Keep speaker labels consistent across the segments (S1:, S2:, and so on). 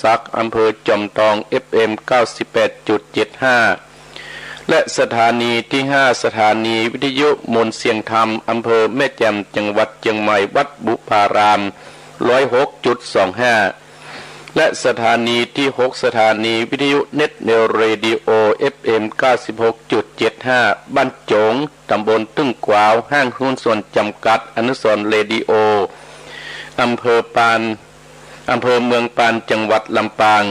S1: สักอำเภอจอมทอง FM 98.75 และสถานีที่5สถานีวิทยุมนต์เสียงธรรมอำเภอแม่แจ่มจังหวัดเชียงใหม่วัดบุพาราม 106.25 และสถานีที่6สถานีวิทยุเน็ตเนเรดิโอ FM 96.75 บ้านโจงตำบลตึ้งกวาวห้างหุ้นส่วนจำกัดอนุสรณ์เรดิโออำเภอเมืองปานจังหวัดลำปาง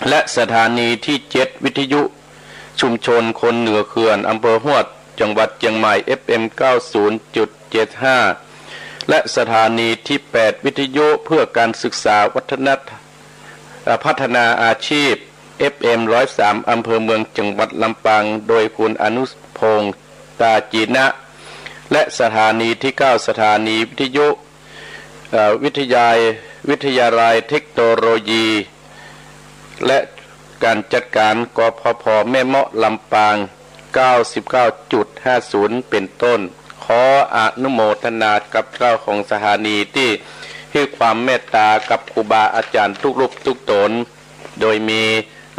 S1: และสถานีที่7วิทยุชุมชนคนเหนือเขื่อนอำเภอฮวดจังหวัดเชียงใหม่ FM 90.75 และสถานีที่8วิทยุเพื่อการศึกษาวัฒนธรรมพัฒนาอาชีพ FM 103 อำเภอเมืองจังหวัดลำปางโดยคุณอนุพงษ์ตาจีนะและสถานีที่9สถานีวิทยุวิทยาลัยเทคโนโลยีและการจัดการกพพแม่เมาะลำปาง 99.50 เป็นต้นขออนุโมทนากับเจ้าของสถานีที่ให้ความเมตตากับครูบาอาจารย์ทุกรูปทุกตนโดยมี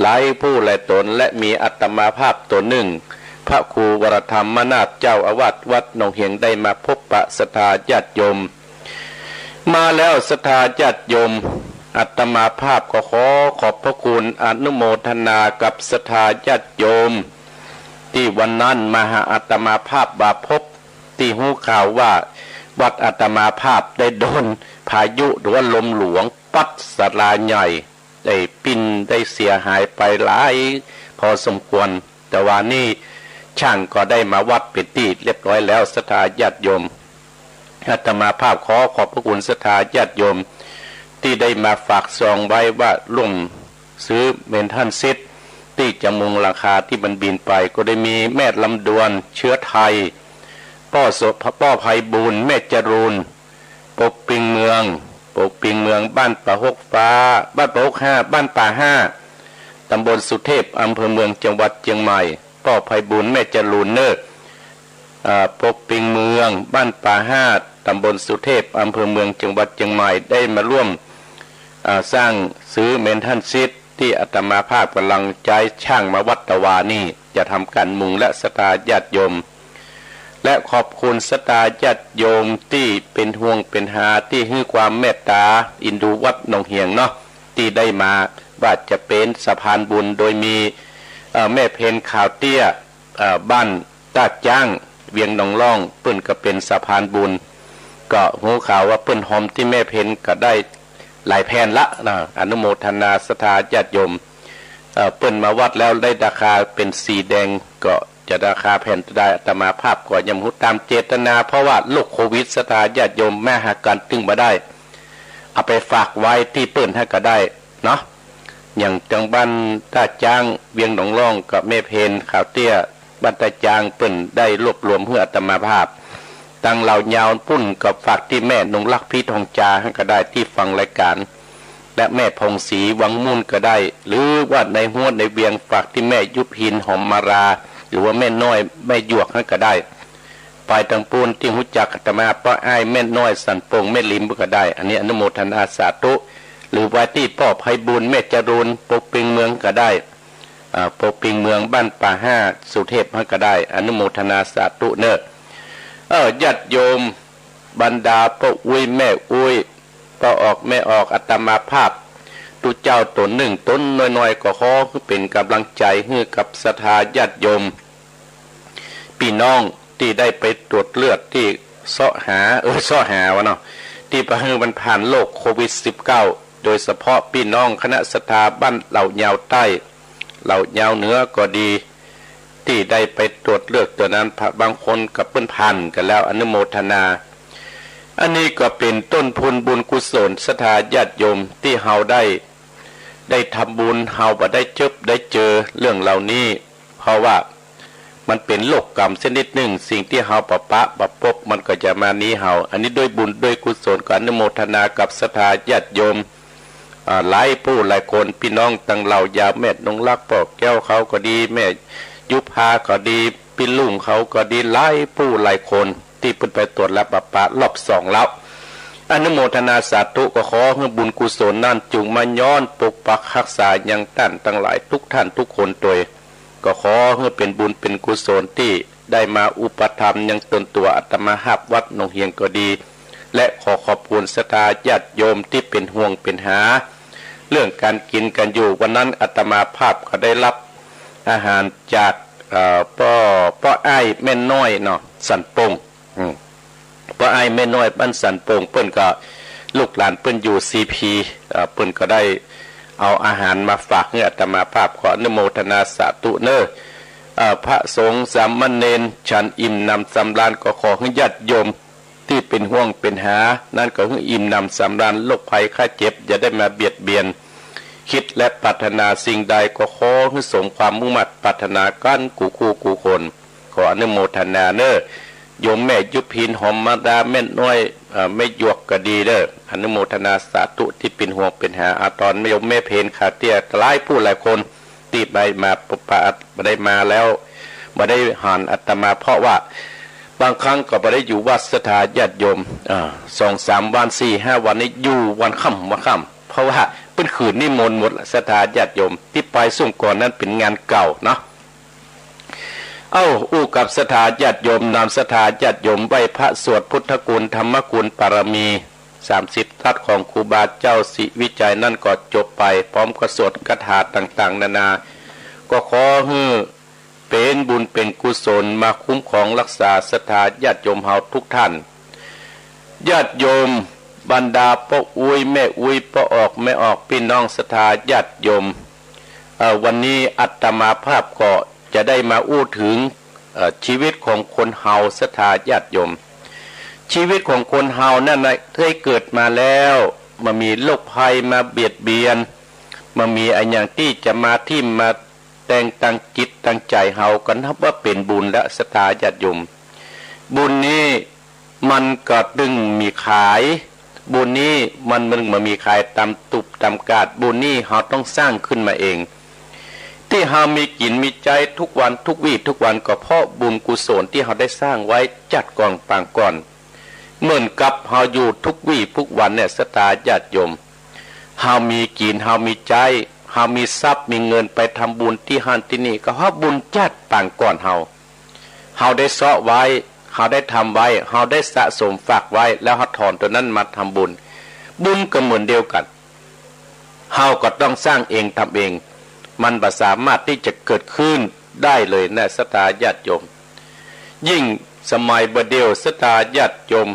S1: หลายผู้หลายตนและมีอัตมาภาพตนหนึ่งพระครูวรธรรมนาถเจ้าอาวาสวัดหนองเหียงได้มาพบปะศรัทธาญาติโยมมาแล้วศรัทธาญาติโยมอัตมาภาพก็ขอขอบพระคุณอนุโมทนากับศรัทธาญาติโยมที่วันนั้นมาหาอัตมาภาพบาพบที่หูข่าวว่าวัดอัตมาภาพได้โดนพายุหรือว่าลมหลวงปัดศาลาใหญ่ได้ปิ้นได้เสียหายไปหลายพอสมควรแต่ว่านี่ช่างก็ได้มาวัดเป็นที่เรียบร้อยแล้วศรัทธาญาติโยมอาตมาภาพขอขอบพระคุณศรัทธาญาติโยมที่ได้มาฝากซองไว้ว่าร่วมซื้อเมนทันซิดที่จะมุงราคาที่มันบินไปก็ได้มีแม่ลำดวนเชื้อไทยป้อไพบูลย์แม่จรูนปกปิงเมืองบ้านป่าหกฟ้าบ้านป่าหกห้าบ้านป่าห้าตำบลสุเทพอำเภอเมืองจังหวัดเชียงใหม่ป้อไพบูลย์แม่จรูนเนิร์ปกปิงเมืองบ้านป่าห้าตำบลสุเทพอำเภอเมืองจังหวัดเชียงใหม่ได้มาร่วมสร้างซื้อเมนทันซิดที่อาตมาภาพกำลังใจช่างมาวัดตะวานี่จะทำการมุงและศรัทธาญาติโยมและขอบคุณศรัทธาญาติโยมที่เป็นห่วงเป็นหาที่ให้ความเมตตาอินดูวัดหนองเหียงเนาะที่ได้มาว่าจะเป็นสะพานบุญโดยมีแม่เพนข่าวเตี้ยบ้านตาจ้างเวียงหนองล่องเปิ้นก็เป็นสะพานบุญก็หูข่าวว่าเปิ้นหอมที่แม่เพนก็ได้หลายแผ่นละนะอนุโมทนาศรัทธาญาติโยมเปิ้นมาวัดแล้วได้ราคาเป็นสีแดงก็จะราคาแผ่นได้อาตมาภาพก็ยังหุตามเจตนาเพราะว่าโรคโควิดศรัทธาญาติโยมแม่หาการตึงมาได้เอาไปฝากไว้ที่เปิ้นให้ก็ได้เนาะอย่างจังบ้านตาจ้างเวียงหนองล่องกับแม่เพนข่าวเตี้ยบ้านตาจางเปิ้นได้รวบรวมเพื่ออาตมาภาพตั้งเหล่ายาวปุ้นกับฝากที่แม่นงลักพี่ทองจาให้ก็ได้ที่ฟังรายการและแม่พงศรีวังมุ่นก็ได้หรือว่าในห้วในเวียงฝากที่แม่ยุพินหอมมาราหรือว่าแม่น้อยแม่หยวกให้ก็ได้ไปตังปูนที่หุจักอาตมาป้าอ้ายแม่น้อยสันปงแม่ลิมก็ได้อันนี้อนุโมทนาสาธุหรือว่าที่ป้อไพบูลย์แม่จรูนปกปิงเมืองก็ได้ปกปิงเมืองบ้านป่าห้าสุเทพให้ก็ได้อนุโมทนาสาธุเนอะญาติโยมบรรดาป้าอุ้ยแม่อุ้ยป้าออกแม่ออกอาตมาภาพตุเจ้าตนหนึ่งต้นน้อยๆก็ขอเป็นกำลังใจให้กับศรัทธาญาติโยมพี่น้องที่ได้ไปตรวจเลือดที่เสาะหาวะเนาะที่ประหือมันผ่านโรคโควิด -19 โดยเฉพาะพี่น้องคณะศรัทธาบ้านเหล่ายาวใต้เหล่ายาวเหนือก็ดีที่ได้ไปตรวจเลือดตัวนั้นบางคนกับเปิ้นพันกันแล้วอนุโมทนาอันนี้ก็เป็นต้นทุนบุญกุศลศรัทธาญาติโยมที่เฮาได้ทำบุญเฮาบ่ได้ได้เจอเรื่องเหล่านี้เพราะว่ามันเป็นโลกกรรมชนิดหนึ่งสิ่งที่เฮาปะพบมันก็จะมานี้เฮาอันนี้ด้วยบุญด้วยกุศลก็อนุโมทนากับศรัทธาญาติโยมหลายผู้หลายคนพี่น้องตั้งเหล่ายาแม่นงรักปอกแก้วเขาก็ดีแม่ยุพาก็ดีพี่ลุงเขาก็ดีหลายผู้หลายคนที่เพิ่นไปตรวจแล้วปะรอบ2แล้ว อนุโมทนาสาธุก็ขอให้บุญกุศลนั้นจุงมาย้อนปกปักรักษายังท่านทั้งหลายทุกท่านทุกคนโดยก็ขอให้เป็นบุญเป็นกุศลที่ได้มาอุปถัมภ์ยังตนตัวอาตมาภาพวัดหนองเฮียงก็ดีและขอขอบคุณศรัทธาญาติโยมที่เป็นห่วงเป็นหาเรื่องการกินกันอยู่วันนั้นอาตมาภาพก็ได้รับอาหารจากป้อไอ้แม่น้อยเนาะสันปงป้อไอ้แม่น้อยบ้านสันปงเปิ้นก็ลูกหลานเปิ้นอยู่ซีพีเปิ้นก็ได้เอาอาหารมาฝากให้อาตมาภาพขออนุโมทนาสาธุเนอพระสงฆ์สามเณรฉันอิ่มนำสำราญก็ขอให้ญาติโยมที่เป็นห่วงเป็นหานั่นก็คืออิ่มนำสำราญโรคภัยไข้เจ็บอย่าได้มาเบียดเบียนคิดและปรารถนาสิ่งใดก็ขอให้สมความมุ่งมั่นปรารถนากันกูคู่กูคนขออนุโมทนาเนอโยมแม่ยุพินหอมมาดาแม่น้อยไม่หยวกก็ดีเด้ออนุโมทนาสาธุที่เป็นห่วงเป็นหาอาตอนโยมแม่เพนขาเตี้ยหลายผู้หลายคนที่ไปมาปุปปะได้มาแล้วมาได้หันอาตมาเพราะว่าบางครั้งก็ไม่ได้อยู่วัดสถานญาติโยม2-3 วัน 4-5 วันนี้อยู่วันค่ำเพราะว่าเป็นคืนนิมนต์หมดสถานญาติโยมที่ไปส่งก่อนนั้นเป็นงานเก่าเนาะอู้กับสถานญาติโยมนำสถานญาติโยมไหว้พระสวดพุทธคุณธรรมคุณปารมี30 ทัศของครูบาเจ้าศิวิจัยนั่นก็จบไปพร้อมกับสวดคาถาต่างๆนานาก็ขอให้เป็นบุญเป็นกุศลมาคุ้มครองรักษาศรัทธาญาติโยมเฮาทุกท่านญาติโยมบรรดาพ่ออุ้ยแม่อุ้ยพ่อออกแม่ออกพี่น้องศรัทธาญาติโยมวันนี้อาตมาภาพก็จะได้มาอู้ถึงชีวิตของคนเฮาศรัทธาญาติโยมชีวิตของคนเฮานั่นนะเคยเกิดมาแล้วมามีโรคภัยมาเบียดเบียนมามีอะไรอย่างที่จะมาที่มาแต่งตั้งจิตตั้งใจเฮากันนับว่าเป็นบุญและศรัทธาญาติโยมบุญนี้มันก็ดึงมีขายบุญนี้มันมามีขายตามตุบตามกาดบุญนี้เฮาต้องสร้างขึ้นมาเองที่เฮามีกินมีใจทุกวันทุกวี่ทุกวันก็เพราะบุญกุศลที่เฮาได้สร้างไว้จัดกองปางก่อนเหมือนกับเฮาอยู่ทุกวี่ทุกวันเนี่ยศรัทธาญาติโยมเฮามีกินเฮามีใจเฮามีทรัพย์มีเงินไปทำบุญที่หันที่นี่ก็เพราะบุญจัดต่างก่อนเฮาได้เสาะไว้เฮาได้ทำไว้เฮาได้สะสมฝากไว้แล้วเฮาถอนตัวนั้นมาทำบุญก็เหมือนเดียวกันเฮาก็ต้องสร้างเองทำเองมันบ่สามารถที่จะเกิดขึ้นได้เลยนะศรัทธาญาติโยมยิ่งสมัยบเดียวศรัทธาญาติโยม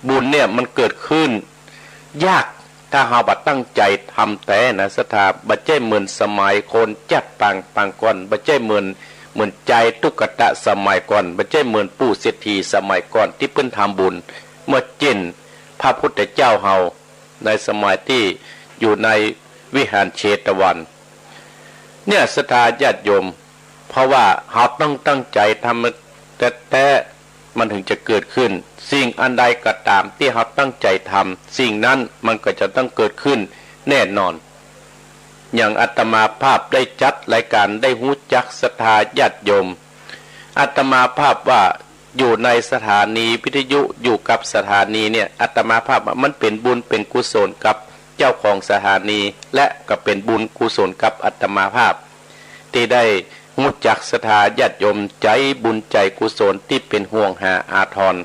S1: บุญเนี่ยมันเกิดขึ้นยากถ้าเฮาบ่ตั้งใจทำแต่นะศรัทธาบ่ใช่เหมือนสมัยคนจัดปางก่อนบ่ใช่เหมือนใจตุกตะสมัยก่อนบ่ใช่เหมือนปู่เศรษฐีสมัยก่อนที่เพิ่นทำบุญเมื่อเจนพระพุทธเจ้าเฮาในสมัยที่อยู่ในวิหารเชตวันเนี่ยศรัทธาญาติโยมเพราะว่าเฮาต้องตั้งใจทำแต่มันถึงจะเกิดขึ้นสิ่งอันใดก็ตามที่เฮาตั้งใจทำสิ่งนั้นมันก็จะต้องเกิดขึ้นแน่นอนอย่างอาตมาภาพได้จัดรายการได้หู้จักศรัทธาญาติโยมอาตมาภาพว่าอยู่ในสถานีวิทยุอยู่กับสถานีเนี่ยอาตมาภาพมันเป็นบุญเป็นกุศลกับเจ้าของสถานีและก็เป็นบุญกุศลกับอาตมาภาพที่ได้หู้จักศรัทธาญาติโยมใจบุญใจกุศลที่เป็นห่วงหาอาทร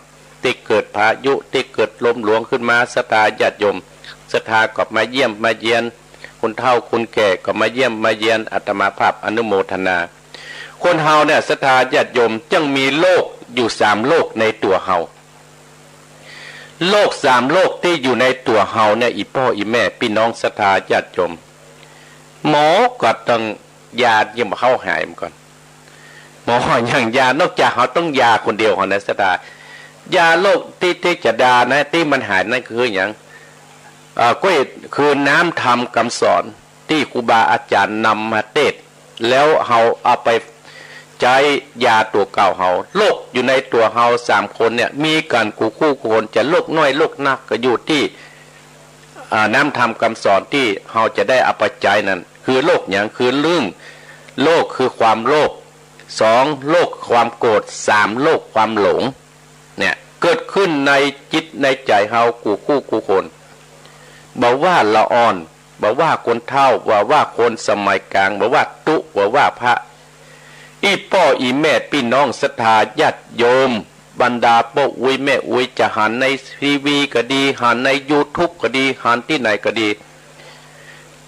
S1: ที่เกิดพายุที่เกิดลมหลวงขึ้นมาศรัทธาญาติโยมศรัทธาก็มาเยี่ยมมาเยียนคนเฒ่าคนแก่ก็มาเยี่ยมมาเยียนอาตมาภาพอนุโมทนาคนเฮาเนี่ยศรัทธาญาติโยมจึงมีโลกอยู่3โลกในตัวเฮาโลก3โลกที่อยู่ในตัวเฮาเนี่ยอีพ่ออีแม่พี่น้องศรัทธาญาติโยมหมอก็ต้องยาเยี่ยมเข้าหายมันก่อนหมออย่างยานอกจากเขาต้องยาคนเดียวของนักศรัทธายาโรคที่จะดานะที่มันหายนั่นคืออย่างก็คือน้ำธรรมคำสอนที่ครูบาอาจารย์นำมาเทศแล้วเราเอาไปใช้ยาตัวเก่าเราโรคอยู่ในตัวเรา3 คนเนี่ยมีการคู่คนจะโรคน้อยโรคนักก็อยู่ที่น้ำธรรมคำสอนที่เราจะได้เอาไปใช้นั้นคือโรคอย่างคือเรื่องโรคคือความโลภ2โรคความโกรธ3โรคความหลงเนี่ย เกิดขึ้นในจิตในใจเฮากูคู่กูคนบอกว่าละอ่อนบอกว่าคนเฒ่าว่าคนสมัยกลางบอกว่าตุว่าพระอีพ่ออีแม่พี่น้องศรัทธาญาติโยมบรรดาพ่ออุ้ยแม่อุ้ยจะหันในทีวีก็ดีหันใน YouTube ก็ดีหันที่ไหนก็ดี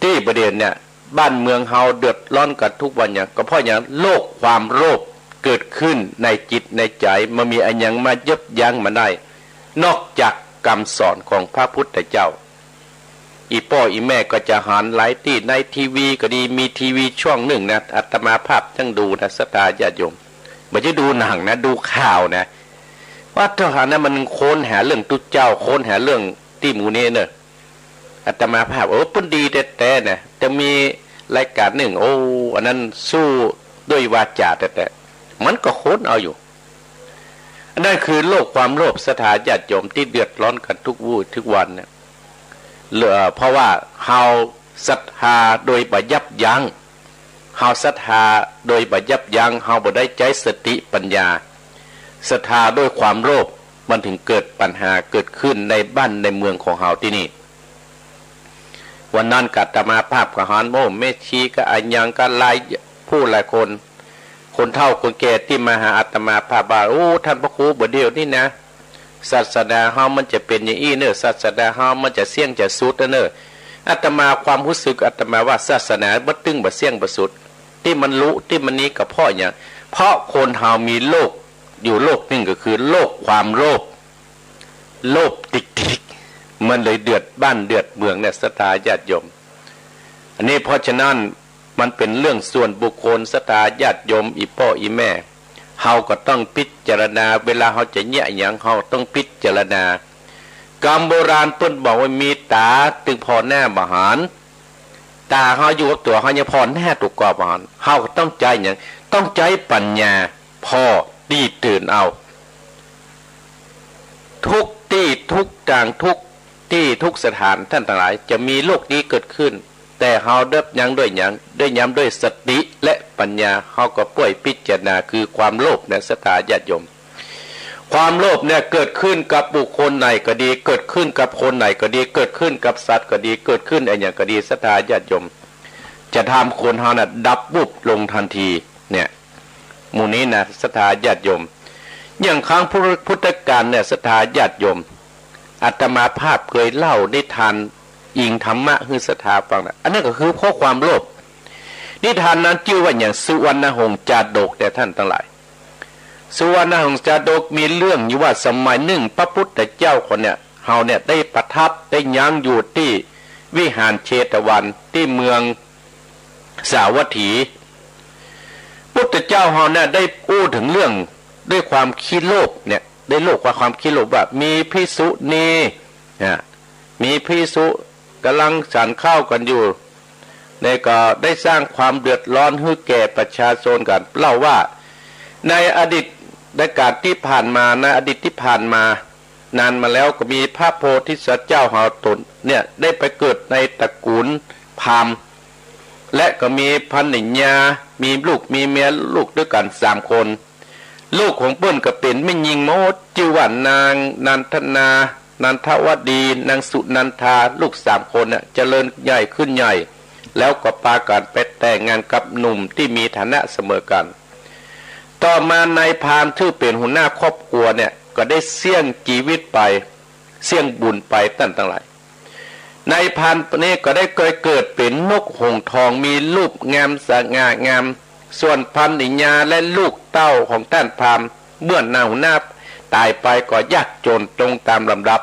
S1: ที่ประเด็นเนี่ยบ้านเมืองเฮาเดือดร้อนกันทุกวันอย่างก็เพราะอย่างโลกความโลภเกิดขึ้นในจิตในใจมันมีอันยังมายับยั้งมาได้นอกจากคำสอนของพระพุทธเจ้าอีพ่ออีแม่ก็จะหันหลายที่ในทีวีก็ดีมีทีวีช่องหนึ่งนะอาตมาภาพทั้งดูนะศรัทธาญาติโยมไม่ใช่ดูหนังนะดูข่าวนะว่าทหารนั้นมันโค้นหาเรื่องตุเจ้าโค้นหาเรื่องที่หมูนี่เนอะอาตมาภาพปุ่นดีแต่เนี่ยจะมีรายการหนึ่งโอ้อันนั้นสู้ด้วยวาจาแต่มันก็โค้นเอาอยู่นั่นคือโลกความโลภศรัทธาญาติโยมที่เดือดร้อนกันทุกวูทุกวันเนี่ยเพราะว่าเฮาศรัทธาโดยบ่ยับยั้งเฮาศรัทธาโดยบ่ยับยั้งเฮาบ่ได้ใจสติปัญญาศรัทธาด้วยความโลภมันถึงเกิดปัญหาเกิดขึ้นในบ้านในเมืองของเฮาที่นี่วันนั้นกัตมาภาพกับหานโมเมชีก็อันยังกันหลายผู้หลายคนเฒ่าคนแก่ที่มาหาอาตมาภาพว่าโอ้ท่านพระครูบ่เดียวนี่นะศาสนาเฮามันจะเป็นอย่างอี้เนอะศาสนาเฮามันจะเสี่ยงจะสุดเนอะอาตมาความรู้สึกอาตมาว่าศาสนาบ่ตึงบ่เสี่ยงบ่สุดที่มันรู้ที่มันนี้ก็เพราะอย่างเพราะคนเฮามีโลกอยู่โลกนึงก็คือโลกความโลภติกมันเลยเดือดบ้านเดือดเมืองเนี่ยศรัทธาญาติโยมอันนี้เพราะฉะนั้นมันเป็นเรื่องส่วนบุคคลศรัทธาญาติโยมอีพ่ออีแม่เฮาก็ต้องพิจารณาเวลาเฮาจะแยะหยังเฮาต้องพิจารณากรรมโบราณต้นบอกว่ามีตาตึงพอแน่บหารตาเฮาอยู่กับตัวเฮายังพอแน่ตุกกอบหารเฮาก็ต้องใจหยังต้องใจปัญญาพอดีตื่นเอาทุกที่ทุกทางทุกที่ทุกสถานท่านทั้งหลายจะมีโลกนี้เกิดขึ้นแต่เฮาเดิบยังด้วยหยังด้วยย้ำด้วยสติและปัญญาเฮาก็ป่วยพิจารณาคือความโลภเนี่ยศรัทธาญาติโยมความโลภเนี่ยเกิดขึ้นกับบุคคลไหนก็ดีเกิดขึ้นกับคนไหนก็ดีเกิดขึ้นกับสัตว์ก็ดีเกิดขึ้นอะไรอย่างก็ดีศรัทธาญาติโยมจะทำคนเฮาน่ะดับบุบลงทันทีเนี่ยหมู่นี้นะศรัทธาญาติโยมอย่างครั้งพุทธกาลเนี่ยศรัทธาญาติโยมอาตมาภาพเคยเล่านิทานอิงธรรมะคือศรัทธาฟังนะอันนั้นก็คือเพราะความโลภนิทานนั้นชื่อว่าอย่างสุวรรณหงส์จาดกแต่ท่านทั้งหลายสุวรรณหงส์จาดกมีเรื่องอยู่ว่าสมัยหนึ่งพระพุทธเจ้าคนเนี่ยเฮาเนี่ยได้ประทับได้ยั้งอยู่ที่วิหารเชตวันที่เมืองสาวัตถีพุทธเจ้าเฮาเนี่ยได้พูดถึงเรื่องด้วยความขี้โลภเนี่ยได้โลภความขี้โลภว่ามีภิกษุณีมีภิกษุกำลังฉันข้าวกันอยู่เนี่ยก็ได้สร้างความเดือดร้อนให้แก่ประชาชนกันเล่าว่าในอดีตในการที่ผ่านมาในอดีตที่ผ่านมานานมาแล้วก็มีพระโพธิสัตว์เจ้าหาตนเนี่ยได้ไปเกิดในตระกูลพราหมณ์และก็มีพันนิญามีลูกมีเมียลูกด้วยกัน3 คนลูกของเปิ้นก็เป็นไม่ยิงโมดชื่อว่านางนันทนานันทวดีนางสุนันทาลูก3 คนเนี่ยเจริญใหญ่ขึ้นใหญ่แล้วก็ปากันไปแต่งงานกับหนุ่มที่มีฐานะเสมอกันต่อมานายพรานที่เป็นหัวหน้าครอบครัวเนี่ยก็ได้เสี่ยงชีวิตไปเสี่ยงบุญไปตั้งหลายนายพรานนี้ก็ได้เกิดเป็นนกหงส์ทองมีรูปงามสง่างามส่วนพันนิญาและลูกเต้าของท่านพราหมณ์เมื่อนางหัวหน้าตายไปก็ยากจนตรงตามลำดับ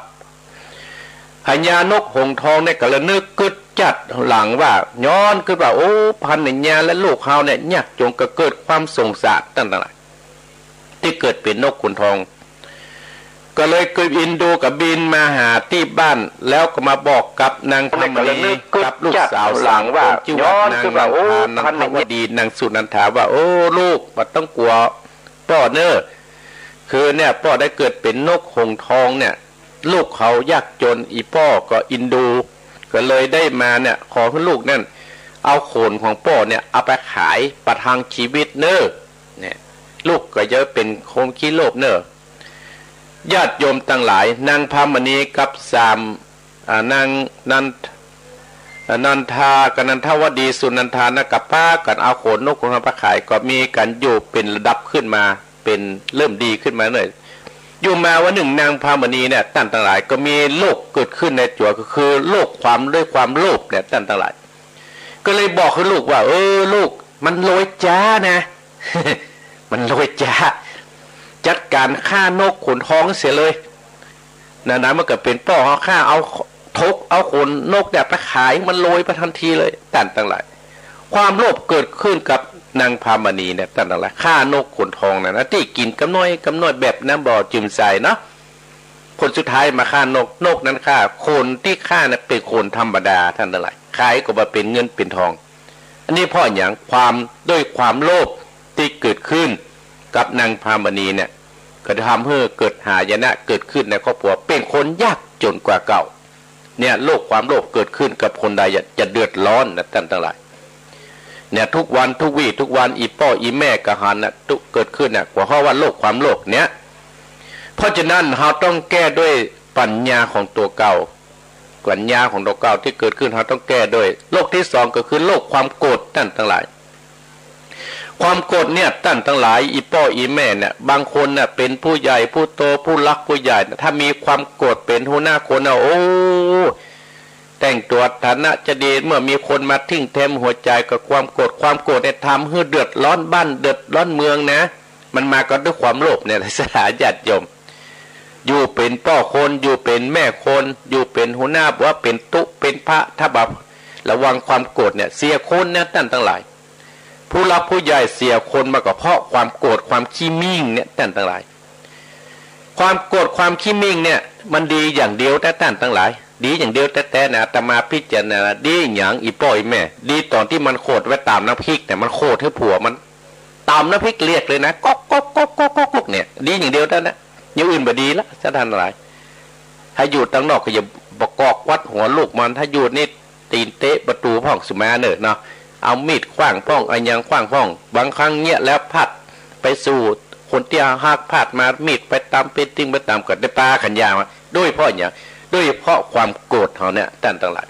S1: พญานกหงส์ทองเนี่ยก็เลยนึกกึดจัดหลังว่าย้อนคือว่าโอ้พันนิญาและลูกเขาเนี่ยยากจนก็เกิดความสงสารตั้งแต่ที่เกิดเป็นนกขุนทองก็เลยเกิดอินดูกับบินมาหาที่บ้านแล้วก็มาบอกกับนางธรรมนีกับลูกสาวหลังว่าย้อนคือว่าโอ้พันนิญาดีนางสุนันทาว่าโอ้ลูกมันต้องกลัวพ่อเนอคือเนี่ยพ่อได้เกิดเป็นนกหงส์ทองเนี่ยลูกเขายากจนอีพ่อก็อินดูก็เลยได้มาเนี่ยขอให้ลูกนั่นเอาโขนของพ่อเนี่ยเอาไปขายประทังชีวิตเนอเนี่ยลูกก็จะเป็นคงขี้โลภเนอ ญาติโยมทั้งหลายนางพามณีกับสามนางนันทากับนันทวดีสุนันทานกับป้ากันเอาโขนนกของพระขายก็มีกันอยู่เป็นระดับขึ้นมาเป็นเริ่มดีขึ้นมาหน่อยอยู่มาวันหนึ่งนางพามณีเนี่ยท่านทั้งหลายก็มีโรคเกิดขึ้นในตัวก็คือโรคความด้วยความโลภเนี่ยท่านทั้งหลายก็เลยบอกให้ลูกว่าลูกมันโรยจ้านะ มันโรยจ้าจัดการฆ่านกขนท้องเสียเลยนะมันก็เป็นป้อเขาฆ่าเอาทกเอาขนนกเนี่ยไปขายมันโรยไปทันทีเลยท่านทั้งหลายความโลภเกิดขึ้นกับนางพามณีเนี่ยท่านทั้งหลายฆ่านกขนทองนะที่กินกำน้อยแบบน้ำบ่อจิ้มใส่เนาะคนสุดท้ายมาฆ่านกนั้นฆ่าคนที่ฆ่าเนี่ยเป็นคนธรรมดาท่านทั้งหลายขายก็มาเป็นเงินเป็นทองอันนี้เพราะอย่างด้วยความโลภที่เกิดขึ้นกับนางพามณีเนี่ยก็ทำให้เกิดหายนะเกิดขึ้นในครอบครัวเป็นคนยากจนกว่าเก่าเนี่ยโลภความโลภเกิดขึ้นกับคนใดจะเดือดร้อนนะท่านทั้งหลายเนี่ยทุกวันทุกวี่ทุกวันอีพ่ออีแม่กะหันนะทุกเกิดขึ้นน่ะกว่าเพราะว่าโลภความโลภเนี่ยเพราะฉะนั้นเราต้องแก้ด้วยปัญญาของตัวเก่าปัญญาของตัวเก่าที่เกิดขึ้นเราต้องแก้ด้วยโลกที่สองก็คือโลกความโกรธท่านทั้งหลายความโกรธเนี่ยท่านทั้งหลายอีพ่ออีแม่เนี่ยบางคนเนี่ยเป็นผู้ใหญ่ผู้โตผู้รักผู้ใหญ่ถ้ามีความโกรธเป็นหัวหน้าคนโอ้แต่งตัวฐานะจะดีเมื่อมีคนมาทิ้งแทมหัวใจกับความโกรธเนี่ยทำให้เดือดร้อนบ้านเดือดร้อนเมืองนะมันมาก็ด้วยความโลภเนี่ยสถานญาติโยมอยู่เป็นพ่อคนอยู่เป็นแม่คนอยู่เป็นหัวหน้าว่าเป็นตุเป็นพระถ้าแบบระวังความโกรธเนี่ยเสียคนนะท่านทั้งหลายผู้รับผู้ใหญ่เสียคนมาก็เพราะความโกรธความขี้มิ่งเนี่ยท่านทั้งหลายความโกรธความขี้มิ่งเนี่ยมันดีอย่างเดียวแต่ท่านทั้งหลายดีอย่างเดียวแต่นะอาตมาพิจารณาดีอย่างอีป้อยแม่ดีตอนที่มันโคตรไว้ตามน้ำพริกแต่มันโคตรให้ผัวมันตามน้ำพริกเรียกเลยนะก๊อกเนี่ยดีอย่างเดียวแต่นะอย่างอื่นบ่ดีละท่านทั้งหลายถ้าอยู่ตั้งนอกก็อย่าบกอกวัดหัวลูกมันถ้าอยู่นี่ตีนเตะประตูห้องสุมาเนอเนาะเอามีดขว้างพ้องเอายังขว้างพ้องบางครั้งเงี้ยแล้วพัดไปสู่คนที่หักพัดมามีดไปตามเป็นติ้งไปตามกับได้ปลาขันยามาด้วยเพราะอย่างด้วยเพราะความโกรธเขาเนี่ยท่านทั้งหลาย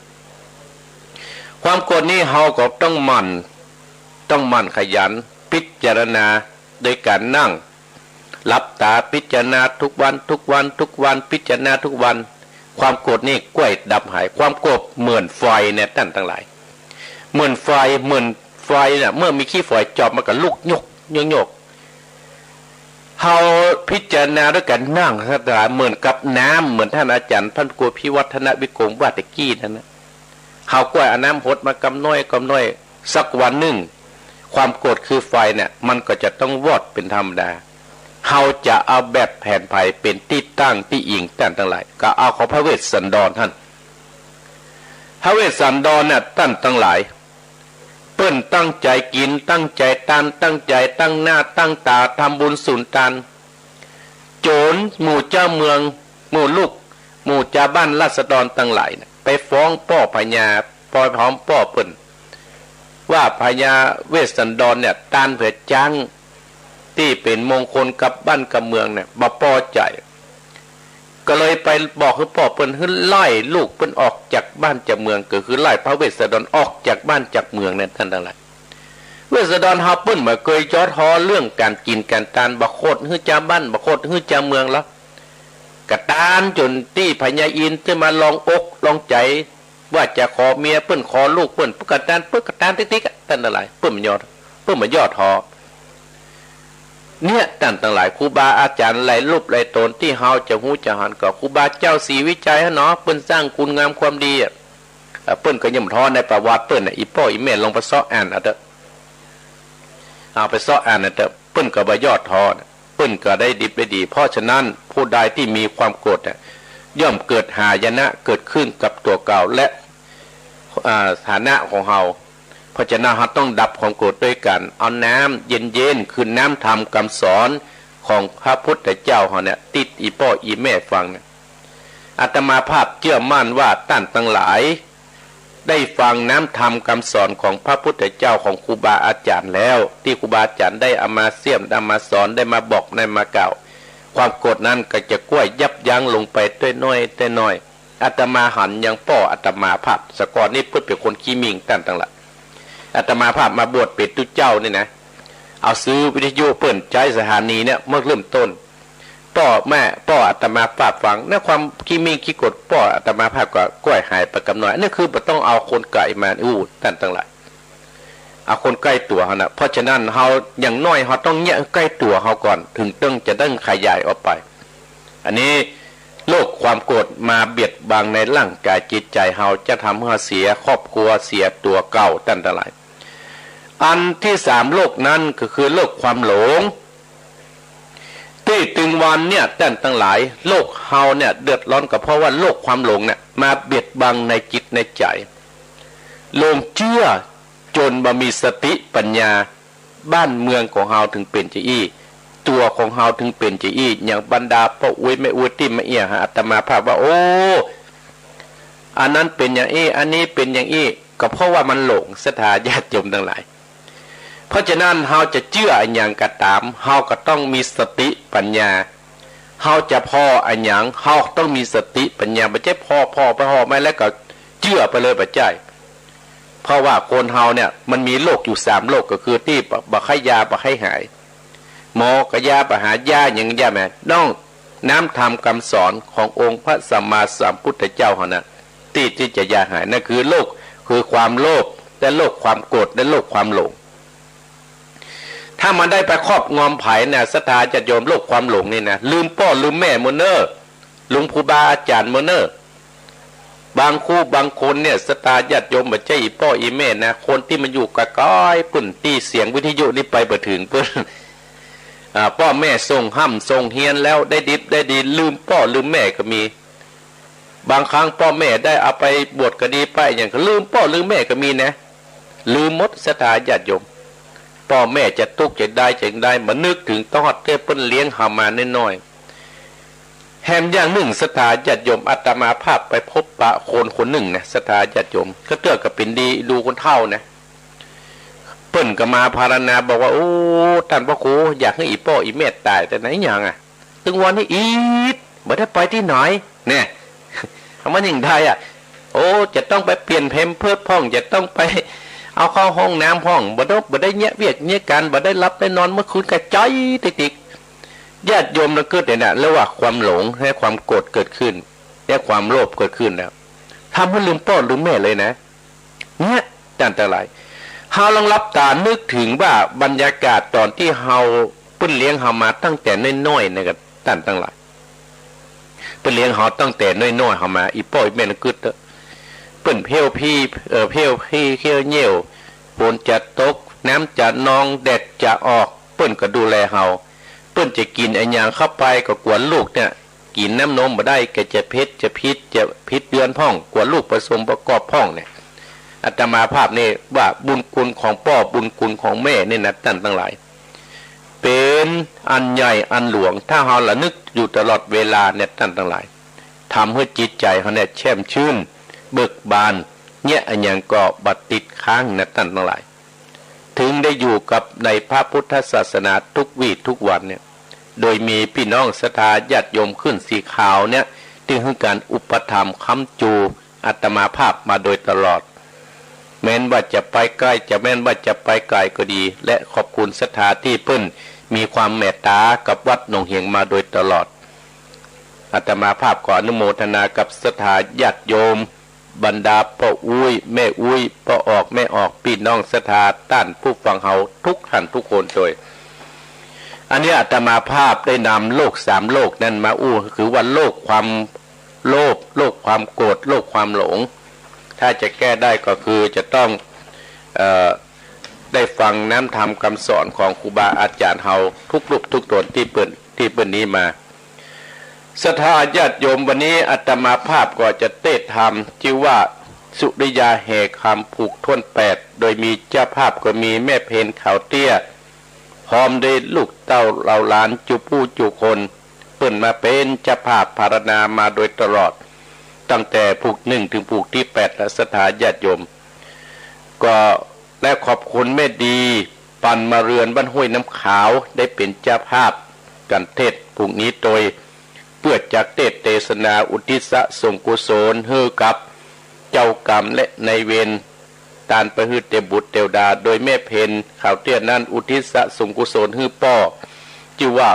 S1: ความโกรธนี้เขาก็ต้องหมั่นขยันพิจารณาโดยการนั่งหลับตาพิจารณาทุกวันพิจารณาทุกวันความโกรธนี่กล้วยดับหายความโกรธเหมือนไฟเนี่ยท่านทั้งหลายเหมือนไฟเนี่ยเมื่อมีขี้ฝอยจอบมากับลูกยกเขาพิจารณาด้วยกันนั่งท่านทั้งหลายเหมือนกับน้ำเหมือนท่านอาจารย์ท่านโกพิวัฒนวิกรมว่าตะกี้นั่นนะเขากล้วยเอาน้ำหดมากำน้อยสักวันหนึ่งความโกรธคือไฟเนี่ยมันก็จะต้องวอดเป็นธรรมดาเขาจะเอาแบบแผ่นไผ่เป็นที่ตั้งที่อิงท่านทั้งหลายก็เอาของพระเวสสันดรท่านพระเวสสันดรเนี่ยท่านทั้งหลายเปิ้นตั้งใจกินตั้งใจทานตั้งใจตั้งหน้าตั้งตาทำบุญสุนทานโจรหมู่เจ้าเมืองหมู่ลูกหมู่ชาวบ้านราษฎรทั้งหลายเนี่ยไปฟ้องพ่อพญาพร้อมพ่อเปิ้นว่าพญาเวสสันดรเนี่ยตานเผือจังที่เป็นมงคลกับบ้านกับเมืองเนี่ยบ่พอใจก็เลยไปบอกให้พ่อเปิ้นให้ไล่ลูกเปิ้นออกจากบ้านจากเมืองก็คือไล่พระเวสสันดรออกจากบ้านจากเมืองเนี่ยท่านทั้งหลายเวสสันดรเฮาเปิ้นมาเคยจอดฮอเรื่องการกินการทานบ่โคตรฮื้อจาบ้านบ่โคตรฮื้อจาเมืองแล้วกะตานจนที่พญาอินทร์จะมาลองอกลองใจว่าจะขอเมียเปิ้นขอลูกเปิ้นกะตานติ๊กๆท่านทั้งหลายเปิ้นมายอดฮอเนี่ยท่านทั้งหลายครูบาอาจารย์หลายรูปหลายตนที่เฮาจะฮู้จะหันก็ครูบาเจ้าศรีวิจัยเนาะเปิ้นสร้างคุณงามความดีเปิ้นก็ย่ำท้อในประวัติเปิ้นอีพ่ออีแม่ลงไปซ้ออ่านเอาเถอะเอาไปซ้ออ่านเอาเถอะเปิ้นก็บ่ยอดท้อเปิ้นก็ได้ดิบได้ดีเพราะฉะนั้นผู้ใดที่มีความโกรธย่อมเกิดหายนะเกิดขึ้นกับตัวเก่าและฐานะของเฮาเพราะฉะนั้นเราต้องดับความโกรธด้วยกันเอาน้ำเย็นคือน้ำธรรมคำสอนของพระพุทธเจ้าเขาเนี่ยติดอีพ่ออีแม่ฟังเนี่ยอาตมาภาพเชื่อมั่นว่าท่านทั้งหลายได้ฟังน้ำธรรมคำสอนของพระพุทธเจ้าของครูบาอาจารย์แล้วที่ครูบาอาจารย์ได้เอามาเสี่ยมเอามาสอนได้มาบอกได้มากล่าว ความโกรธนั้นก็จะกล้วยยับยั้งลงไปต้อยน้อยต้อยน้อยอาตมาหันยังป้ออาตมาภาพสกอนี่เพื่อเป็นคนขี้มิงตั้งหลักอาตมาภาพมาบวชเป็นตุเจ้านี่นะเอาซื้อวิทยุเปิ่นใจสถานีเนี่ยเมื่อเริ่มต้นป้อแม่ป้ออาตมาภาพฟังเนี่ยความขี้มิงขี้กดป้ออาตมาภาพก็กล้วยหายไปกำหนดนี่คือบ่ต้องเอาคนไก่มาตั้งหลักเอาคนใกล้ตัวเขานะเพราะฉะนั้นเขาอย่างน้อยเขาต้องเนี่ยใกล้ตัวเขาก่อนถึงต้องจะได้ขยายออกไปอันนี้โรคความโกรธมาเบียดบังในร่างกายจิตใจเขาจะทำให้เสียครอบครัวเสียตัวเก่าตั้งแต่หลายอันที่สามโรคนั้นก็คือโรคความหลงที่ตึงวันเนี่ยตั้งหลายโรคเฮาเนี่ยเดือดร้อนก็เพราะว่าโรคความหลงเนี่ยมาเบียดบังในจิตในใจหลงเชื่อจนบ่มีสติปัญญาบ้านเมืองของเฮาถึงเป็นจะอี้ตัวของเฮาถึงเป็นจะอี้อย่างบรรดาพ่ออวยแม่อวยที่มาเอียหาอาตมาภาพว่าโอ้อันนั้นเป็นอย่างอี้อันนี้เป็นอย่างอี้ก็เพราะว่ามันหลงศรัทธาญาติโยมทั้งหลายเพราะฉะนั้นเฮาจะเชื่ออันอย่างกระตามเฮาก็ต้องมีสติปัญญาเฮาจะพออันอย่างเฮาต้องมีสติปัญญาไม่ใช่พอไม่แล้วก็เชื่อไปเลยปัจจัยเพราะว่าคนเฮาเนี่ยมันมีโรคอยู่3โรคก็คือที่บ่ให้ยาบ่ให้หายหมอกะยาบ่หายาอย่างยาแม่น้องน้ำธรรมคำสอนขององค์พระสัมมาสัมพุทธเจ้าเฮานะที่จะยาหายนั่นคือโรคคือความโลภและโรคความโกรธและโรคความหลงถ้ามันได้ไปครอบงอมไผ่เนี่ยศรัทธาจะโยมโรคความหลงนี่นะลืมพ่อลืมแม่มเนอร์ลุงครูบาอาจารย์มเนอร์บางคู่บางคนเนี่ยศรัทธาญาติโยมบ่ใช่อีพ่ออีแม่นะคนที่มันอยู่ใกล้ๆปุ่นตีเสียงวิทยุนี่ไปบ่ถึงเพิ่นพ่อแม่ส่งห้ำส่งเฮียนแล้วได้ดิบได้ดีลืมพ่อลืมแม่ก็มีบางครั้งพ่อแม่ได้เอาไปบวชก็ดีไปอย่างก็ลืมพ่อลืมแม่ก็มีนะลืมหมดศรัทธาญาติโยมพ่อแม่จะทุกข์จะได้มานึกถึงทอดเต้เพิ่นเลี้ยงหามาน้อยๆแถมอย่างหนึ่งศรัทธาญาติโยมอาตมาภาพไปพบปะคนหนึ่งนะศรัทธาญาติโยมก็เกิดกับเป็นดีดูคนเฒ่านะเปิ้นก็มาภาวนาบอกว่าโอ้ท่านพระครูอยากให้อีพ่ออีแม่ตายแต่ไหนอย่างอ่ะถึงวันนี้อีดบ่ได้ไปที่ไหนเนี่ยทำมันอย่างไทยอ่ะโอ้จะต้องไปเปลี่ยนเพมเพิดพ่องจะต้องไปเอาเข้าห้องน้ำห้องบ่ได้เงี้ยเวียกเงี้ยกันบ่ได้รับได้นอนเมื่อคืนกระจายติกญาติโยมเราเกิดเนี่ยเรียกว่าความหลงให้ความโกรธเกิดขึ้นและความโลภเกิดขึ้นแล้วทำให้ลืมพ่อลืมแม่เลยนะเนี่ยอันตรายเฮาลองรับตานึกถึงว่าบรรยากาศตอนที่เฮาเปิ้นเลี้ยงเฮามาตั้งแต่น้อยๆนะครับตั้งหลายเปิ้นเลี้ยงเฮาตั้งแต่น้อยๆเฮามาอีพ่ออีแม่นึกเเปิ้นเขี้ยวเหนียวฝนจะตกน้ำจะนองแดดจะออกเปิ้นก็ดูแลเฮาเปิ้นจะกินไอ้หยังเข้าไปก็กวนลูกเนี่ยกินน้ำนมบ่ได้ก็จะเพชรจะพิษเดือนพ่องกวนลูกผสมประกอบพ่องเนี่ยอาตมาภาพนี่ว่าบุญคุณของพ่อบุญคุณของแม่นี่นะท่านทั้งหลายเป็นอันใหญ่อันหลวงถ้าเฮาระนึกอยู่ตลอดเวลาเนี่ยท่านทั้งหลายทำให้จิตใจเฮาเนี่ยแช่มชื่นเบิกบานเนี่ยอันยังก็บัดติดค้างนะท่านทั้งหลายถึงได้อยู่กับในพระพุทธศาสนาทุกวี่ทุกวันเนี่ยโดยมีพี่น้องศรัทธาญาติโยมขึ้นสีขาวเนี่ยที่ให้การอุปถัมภ์ค้ำจูอาตมาภาพมาโดยตลอดแม้นว่าจะไปใกล้จะแม้นว่าจะไปไกลก็ดีและขอบคุณศรัทธาที่เพิ่นมีความเมตตากับวัดหนองเหียงมาโดยตลอดอาตมาภาพขออนุโมทนากับศรัทธาญาติโยมบรรดาพ่ออุ้ยแม่อุ้ยพ่อออกแม่ออกพี่น้องศรัทธาต้านผู้ฟังเฮาทุกท่านทุกคนโดยอันนี้อาตมาภาพได้นำโลก3โลกนั้นมาคือว่าโลกความโลภโลกความโกรธโลกความหลงถ้าจะแก้ได้ก็คือจะต้องได้ฟังน้ำธรรมคำสอนของครูบาอาจารย์เฮาทุกรูปทุกตนที่เปิ้นนี้มาศรัทธาญาติโยมวันนี้อาตมาภาพก็จะเทศธรรมชื่อว่าสุริยาแห่คำผูกท่วน8โดยมีเจ้าภาพก็มีแม่เพนขาวเตี้ยพร้อมด้วยลูกเต้าเหล่าหลานจุผู้จุคนเปิ้นมาเป็นเจ้าภาพภารณามาโดยตลอดตั้งแต่ผูก1ถึงผูกที่8และศรัทธาญาติโยมก็และขอบคุณแม่ดีปันมาเรือนบ้านห้วยน้ำขาวได้เป็นเจ้าภาพ กันเทศพรุ่งนี้โดยเพื่อจักเทศเทศนาอุทิศส่งกุศลให้กับเจ้ากรรมและในเวรตานประหืดเตบุตรเตวดาโดยแม่เพนข่าวเตี้ยนั้นอุทิศส่งกุศลให้ป้อชื่อว่า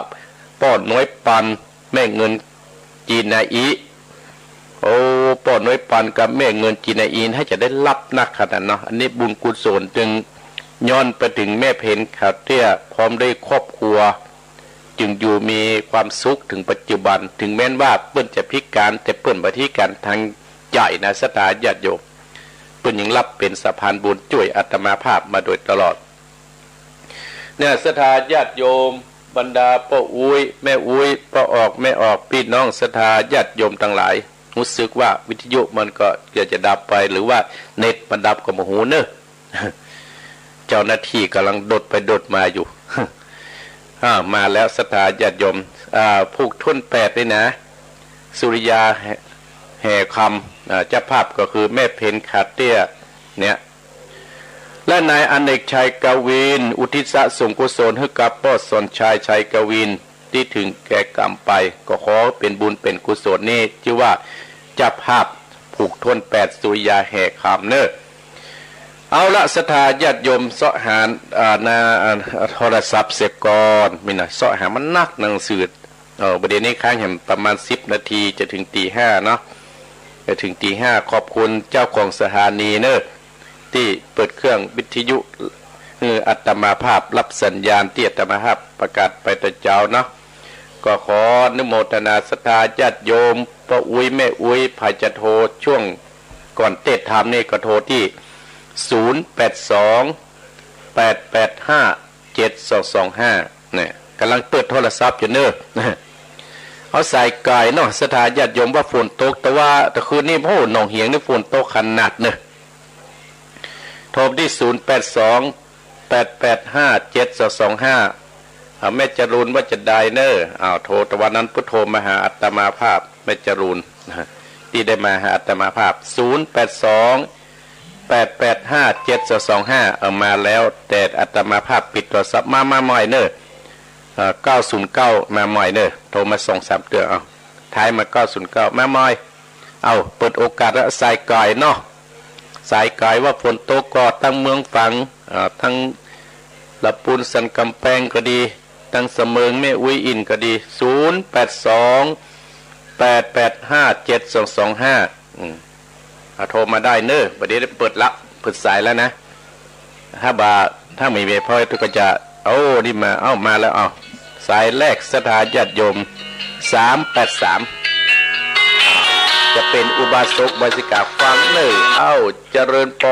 S1: ป้อน้อยปันแม่เงินจีนาอีโอ้ป้อน้อยปันกับแม่เงินจีนาอีให้จะได้รับนักขนาดเนาะอันนี้บุญกุศลจึงย้อนไปถึงแม่เพนข่าวเตี้ยพร้อมด้วยครอบครัวจึงอยู่มีความสุขถึงปัจจุบันถึงแม้นว่าเปิ้นจะพิการแต่เปิ้นปฏิการทางใจนะสถาญาติโยมเปิ้นยังรับเป็นสะพานบุญช่วยอาตมาภาพมาโดยตลอดเนี่ยสถาญาติโยมบรรดาป้าอุ้ยแม่อุ้ยป้าออกแม่ออกพี่น้องสถาญาติโยมทั้งหลายรู้สึกว่าวิทยุมันก็จะดับไปหรือว่าเน็ตมันดับก็โมโหเนอะเจ้าหน้าที่กำลังดดไปดดมาอยู่มาแล้วสถาญาติโยมผูกทุ่นแปดเลยนะสุริยาแห่คำเจ้าภาพก็คือแม่เพนคาเตียเนี่ยและนายอเนกชัยกวินอุทิศส่งกุศลให้กับป้อสนชัยชัยกวินที่ถึงแก่กรรมไปก็ขอเป็นบุญเป็นกุศลนี่ชื่อว่าเจ้าภาพผูกทุ่นแปดสุริยาแห่คำเนอะเอาละสถาญาติโยมเสาะหานาโทรศัพท์เสียก่อนมินะเสาะหามันนักหนังสือประเด็นนี้ค้างเห็นประมาณ10 นาทีจะถึงตี 5เนาะจะถึงตี 5ขอบคุณเจ้าของสถานีเนอะที่เปิดเครื่องวิทยุอัตมาภาพรับสัญญาณที่อัตมาภาพประกาศไปแต่เจ้าเนาะก็ขออนุโมทนาสถาญาติโยมป้าอุ้ยแม่อุ้ยภายจะโทรช่วงก่อนเทศธรรมนี่ก็โทรที่082-885-7225เนี่ยกำลังเปิดโทรศัพท์อยู่เนอะเอาใส่ไก่เนาะสถาญาติโยมว่าฝนตกแต่ว่าแต่คืนนี้โอ้หนองเหียงนี่ฝนตกขนาดเนอะโทรที่082-885-7225แม่จรูนว่าจะได้เนอะโทรแต่วันนั้นพุทโธมาหาอัตมาภาพแม่จรูนที่ได้มาหาอัตมาภาพ082-885-7225เอามาแล้วแต่อัตมาภาพปิดโทรศัพท์มาใหม่เนอะ909มาใหม่เนอะโทรมา2-3เดือนเอาท้ายมา909มาใหม่เอาเปิดโอกาสแล้วสายไก่เนาะสายไก่ว่าฝนตกก็ทั้งเมืองฝังทั้งละปูนสันกำแพงก็ดีทั้งเสมิงแม่อุ้ยอินก็ดี082-885-7225โทรมาได้เนอะประเดี๋ยวเปิดละเปิดสายแล้วนะถ้าไม่มีพ่อทุกก็จะนี่มามาแล้วสายแรกสถาญาติโยม383จะเป็นอุบาสกบาสิกาฟังเนอะเจริญพ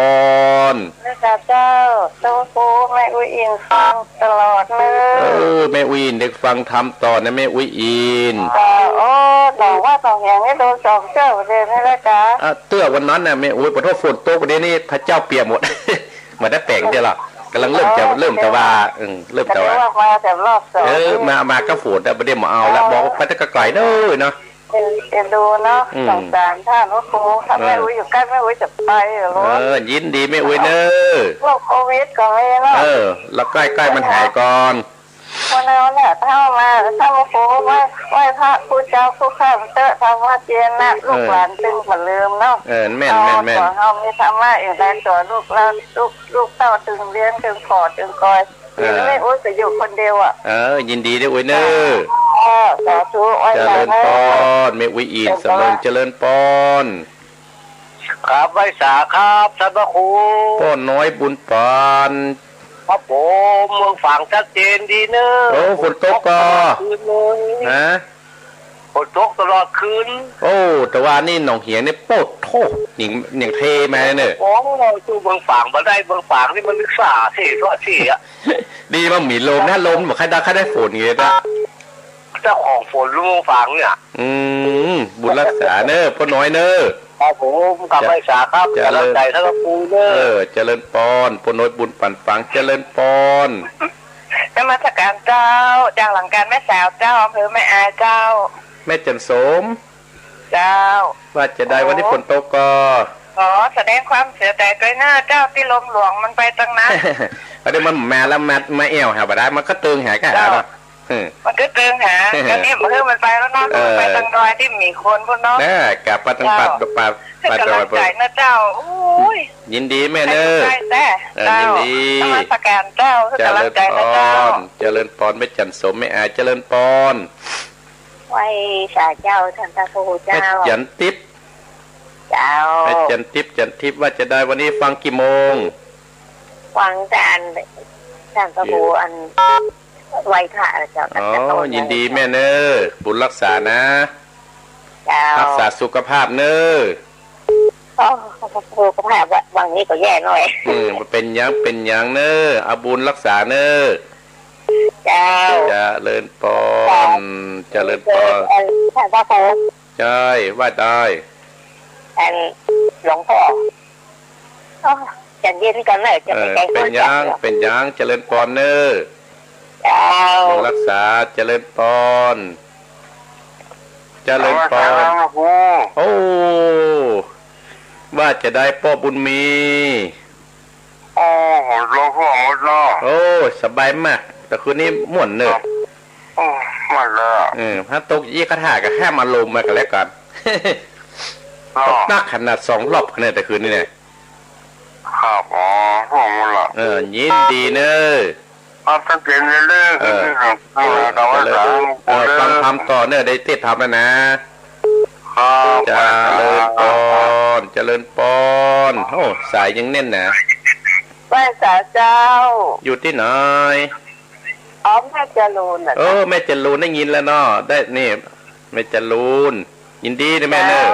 S1: ร
S2: แม่เจ้าปูแม่อุ้ยอินฟังตลอดเลย
S1: แม่อุ้ยอินเด็กฟังทำต่อนะแม่อุ้ยอิน
S2: แต่ว่าต่ออย่างนี้โดน2 เจ้าประเด็นนี่แหละจ้า
S1: เตื้อวันนั้นน่ะแม่อุ้ยขอโทษฝนตกประเด็นนี้พระเจ้าเปียกหมดมาได้แปลงเดียวหรอกำลังเริ่มแต่ว่าเริ่มแต่ว่า
S2: มาแต่รอบ
S1: 2มาก็ฝนแต่ประเดี๋ยวมาเอาแล้วบอกไปตะไกลเด้อเนาะ
S2: เป็นดูเนาะสงสารท่านว่าครูถ้าแม่อุ้ยอยู่ใกล้แม่อุ้ยจะไปเหรอ
S1: ยินดีแม่อุ้ยเนอะ
S2: โรคโควิดก่อนเลยเนาะ
S1: แล้วใกล้มันหายก่อน
S2: วันนั้นเนี่ยถ้ามาถ้ามาครูไหว้พระผู้เจ้าผู้ข้าพเจ้าทำว่าเจนนะลูกหลานตึงเหมือนเดิมเนาะ
S1: แม่น
S2: เขาไม่ทำว่าอย่างไรต่อลูกแล้วลูกเต้าตึงเลี้ยงตึงขอตึงกอยไม่อุ้ยจะอยู่คนเดียว
S1: ยินดีด้วยอุ้ยเนอะ
S2: สาธุ
S1: เจริญพรแม่อุ้ยอินสำเริงเจริญพร
S3: ครับไว้สาครับท่านพระครู
S1: พ่อน้อยบุญปาน
S3: ครับผมเมืองฝั่งชัดเจนดีเนอะ
S1: ฝนตกก็ฮะ
S3: ฝนตกตลอดคืน
S1: แต่ว่านี่หนองเหียงนี่โปดโทษอย่างเทมาเนี่ย
S3: เราจูเมืองฝั่งมาได้เมืองฝั่งนี่มันลึกษาเท่ทอดที่
S1: ดีมันมีลมนะลมบอกใครได้ฝนเงี้ยนะ
S3: เจ้าของฝนลุงฝังเนี่ย
S1: บุญรักษาเนอะพ่อน้อยเนอะ
S3: ครับผมกับไอ้สาครับเจริญใจทั้งปูเนอะ
S1: เจริญปอนพ่อน้อยบุญปั่นฝังเจริญปอน
S2: นมัสการเจ้าจากหลังการแม่สาวเจ้าอำเภอแม่อายเจ้า
S1: แม่จันสม
S2: เจ้า
S1: ว่าจะได้วันนี้ฝนตกก็
S2: แสดงความเสียใจด้วยหน้าเจ้าที่ลมหลวงมันไปตั้งนั้น
S1: เดี๋ยวมันมาแล้วมาเอวหาบ่ได้มันก็ตึงหายกันแล้ว
S2: มันก็เติงหาตอนนี้มันไปแล้วนะไปตั้งดอยที่มีคนพวกน้อง
S1: แน่กลับมาตั้งปัด
S2: ดอยนะเจ้าโอ้ย
S1: ยินดีแม่เนอยินดี
S2: นมัสการเจ้า
S1: เจริญพรเจริญพรไม่จันสมไม่อาเจริญพร
S2: ไว้สาเจ้าท่านตาโพเจ้า
S1: จันทิพย์
S2: เจ้า
S1: จันทิพย์ว่าจะได้วันนี้ฟังกี่โมง
S2: ฟังแต่อันท่านตาโพอันไว้ค่ะเจ้า
S1: อ๋อยินดีแม่เนอบุญรักษานะรักษาสุขภาพเนอ
S2: สุขภาพวังนี้ก็แย่หน่อย
S1: เป็นยังเนอเอาบุญรักษาเนอจะเลินปอนจะเลินปอน
S2: ท่านตาโพ
S1: ใช่ว่าได้
S2: หลวงพ่อจันเย็นกันเลยจะ
S1: เป็นยังเจริญปอนเนอบุญรักษาเจริญปอนโอ้ว่าจะได้พ่อบุญมี
S3: หลวงพ่อหมดเนาะ
S1: โอ้สบายมากแต่คืนนี้ม่วนเนอะ
S3: มาแล้ว
S1: ถ้าตกยี่กระถาก็แค่มาลมมากันแล้วกันตกนักขนาด2 รอบขนาดแต่คืนนี้เนี่ย
S3: ครับห้องมันละ
S1: ยินดีเนอะ
S3: ตั้งเกณฑ์เลย
S1: ฟังทำต่อเนอะได้ติดทำแล้วนะจะเลินปอนโอ้สายยังแน่นนะ
S2: แม่จ๋าเจ้า
S1: อยู่ที่ไหน
S2: แม่จรูน
S1: แม่จรูนได้ยินแล้วเนาะได้นี่แม่จรูนยินดีนะแม่เนอะ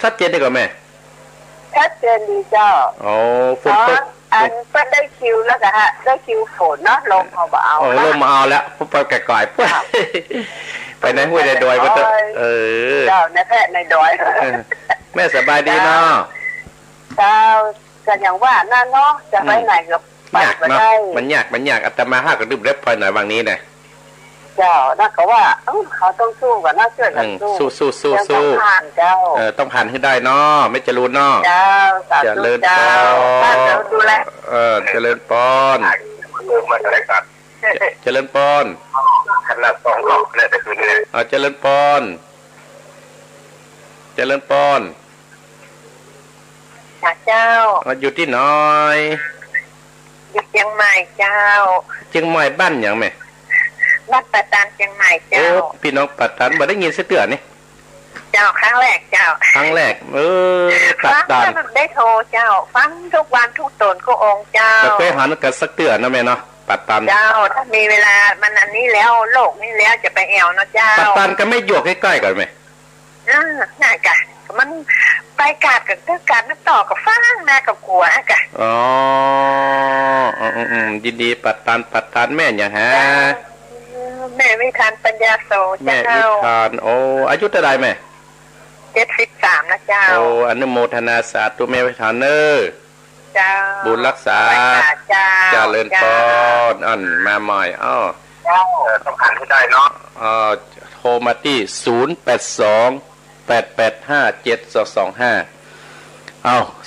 S1: ชัดเจนดีกว่าแม่
S2: ชัดเจนดีเจ้า
S1: ฝนตก
S2: อันก็ได้คิวแล้วกันฮะได้คิวฝนเนาะลมเอา
S1: ลมมาเอาแล้วไปไกลๆปุ๊บไปในห้วยในดอยก็เ
S2: จ้าในแพทย์ในดอย
S1: แม่สบายดีเนาะ
S2: เจ้ากันอย่างว่านั่นเนาะจะไปไหนกับ
S1: ไปเนาะมันยากอาตมาห้าก็ดื่มเล็บพลอยหน่อยวันนี้เนี่ย
S2: เจ้าน่าเขาว่าเขาต้องสู้กันน่าช่วยกัน
S1: สู้
S2: ผ่านเจ้า
S1: ต้องผ่านให้ได้เนาะไม่จะรู้เนาะ
S2: เจ้า
S1: จะเลินปอน
S2: ดูแล
S1: จะเลินปอนจะเลินปอน
S3: ขนาด2 รอบเลยแต่คืนนี้
S1: จะเลินปอน
S2: เจ้า
S1: อยู่ที่น้อย
S2: อยู่เชียงใหม่เจ้า
S1: เชียงใหม่บ้านอย่างไหม
S2: บ้านปัตตานเชียงใหม่เจ้า
S1: พี่น้องปัตตานบ่ได้ยินเสียเตือนนี่
S2: เจ้าครั้งแรกเจ้า
S1: ปัตตาน
S2: ได้โทรเจ้าฟังทุกวันทุกตนก็องค์เจ้า
S1: เคยหันกันสักเตือนนะแม่เนาะปัตตาน
S2: เจ้าถ้ามีเวลามันอันนี้แล้วโลกนี้แล้วจะไปแอวนะเจ้า
S1: ปัตตานก็ไม่อยู่ใกล้ๆกันไหม
S2: น่ากันมันไปกาดกับการนักต่อกับฟ้างมากับกัวกัน
S1: ยินดีปัตตานแม่อย่างฮะ
S2: แม่วิธานปัญญาโส
S1: แม่วิธานอายุเท่าไรแม่
S2: 73นะเจ้า
S1: อนุโมทนาสาธุแม่วิธานเนอ
S2: เจ้า
S1: บุญรักษาเจริญพรมาใหม่
S3: ต้องผ่านให้ได้เนาะ
S1: โทรมาที่0828857225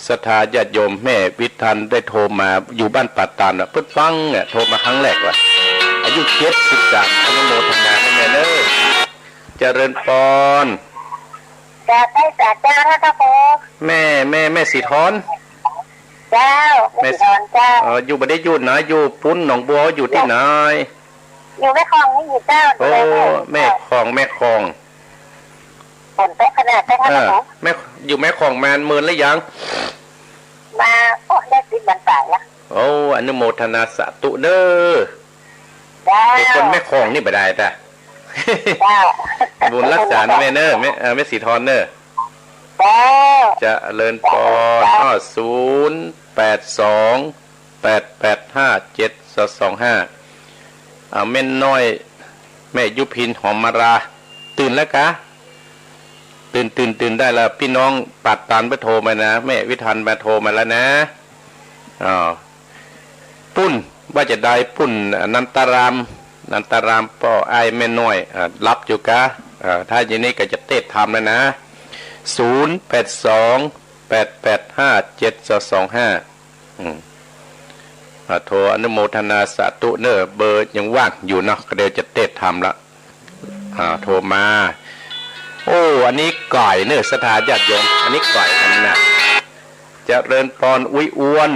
S1: ศรัทธาญาติโยมแม่วิธานได้โทรมาอยู่บ้านปัตตานเพิ่งฟังเนี่ยโทรมาครั้งแรกว่าอายุ73อนุโมทนาให้แม่เนอเจริญพร
S2: จะได้สาเจ้าท่านพ่อ
S1: แม่สีทอน
S2: เจ้าแม่สีทอนเจ้า
S1: อยู่บ่ได้อยู่นะอยู่ปุ้นหนองบัวอยู่ที่ไหน
S2: อยู่แม่คลองนี่อยู่เจ้า
S1: แม่คลอง
S2: ฝนตกขนาดได้ท่านพ่อ
S1: แม่อยู่แม่คลองมาเมินแล้วยัง
S2: มาได้10 วันป่ายละ
S1: อนุโมทนาสาธุเด้อคนแม่คลองนี่บ่ได้จ้ะบุญรักษาแม่เนอแม่สีทอนเนอจะเลินปอน0828857225แม่น้อยแม่ยุพินหอมมาราตื่นแล้วกะตื่นได้แล้วพี่น้องปัดตานไปโทรมานะแม่วิทันมาโทรมาแล้วนะปุ้นว่าจะได้ปุ้นนันตารามป้อไอแม่น้อยรับอยู่กะถ้าอย่างนี้ก็จะเตะทำแล้วนะ0828857225 โทรอนุโมทนาสาธุเนอเบอร์ยังว่างอยู่เนาะก็เดี๋ยวจะเตะทำละโทรมาโอ้อันนี้ก่อยเนอสถาญาติโยมอันนี้ก่อยทำหนักเจริญพรอุ้ยอ้วน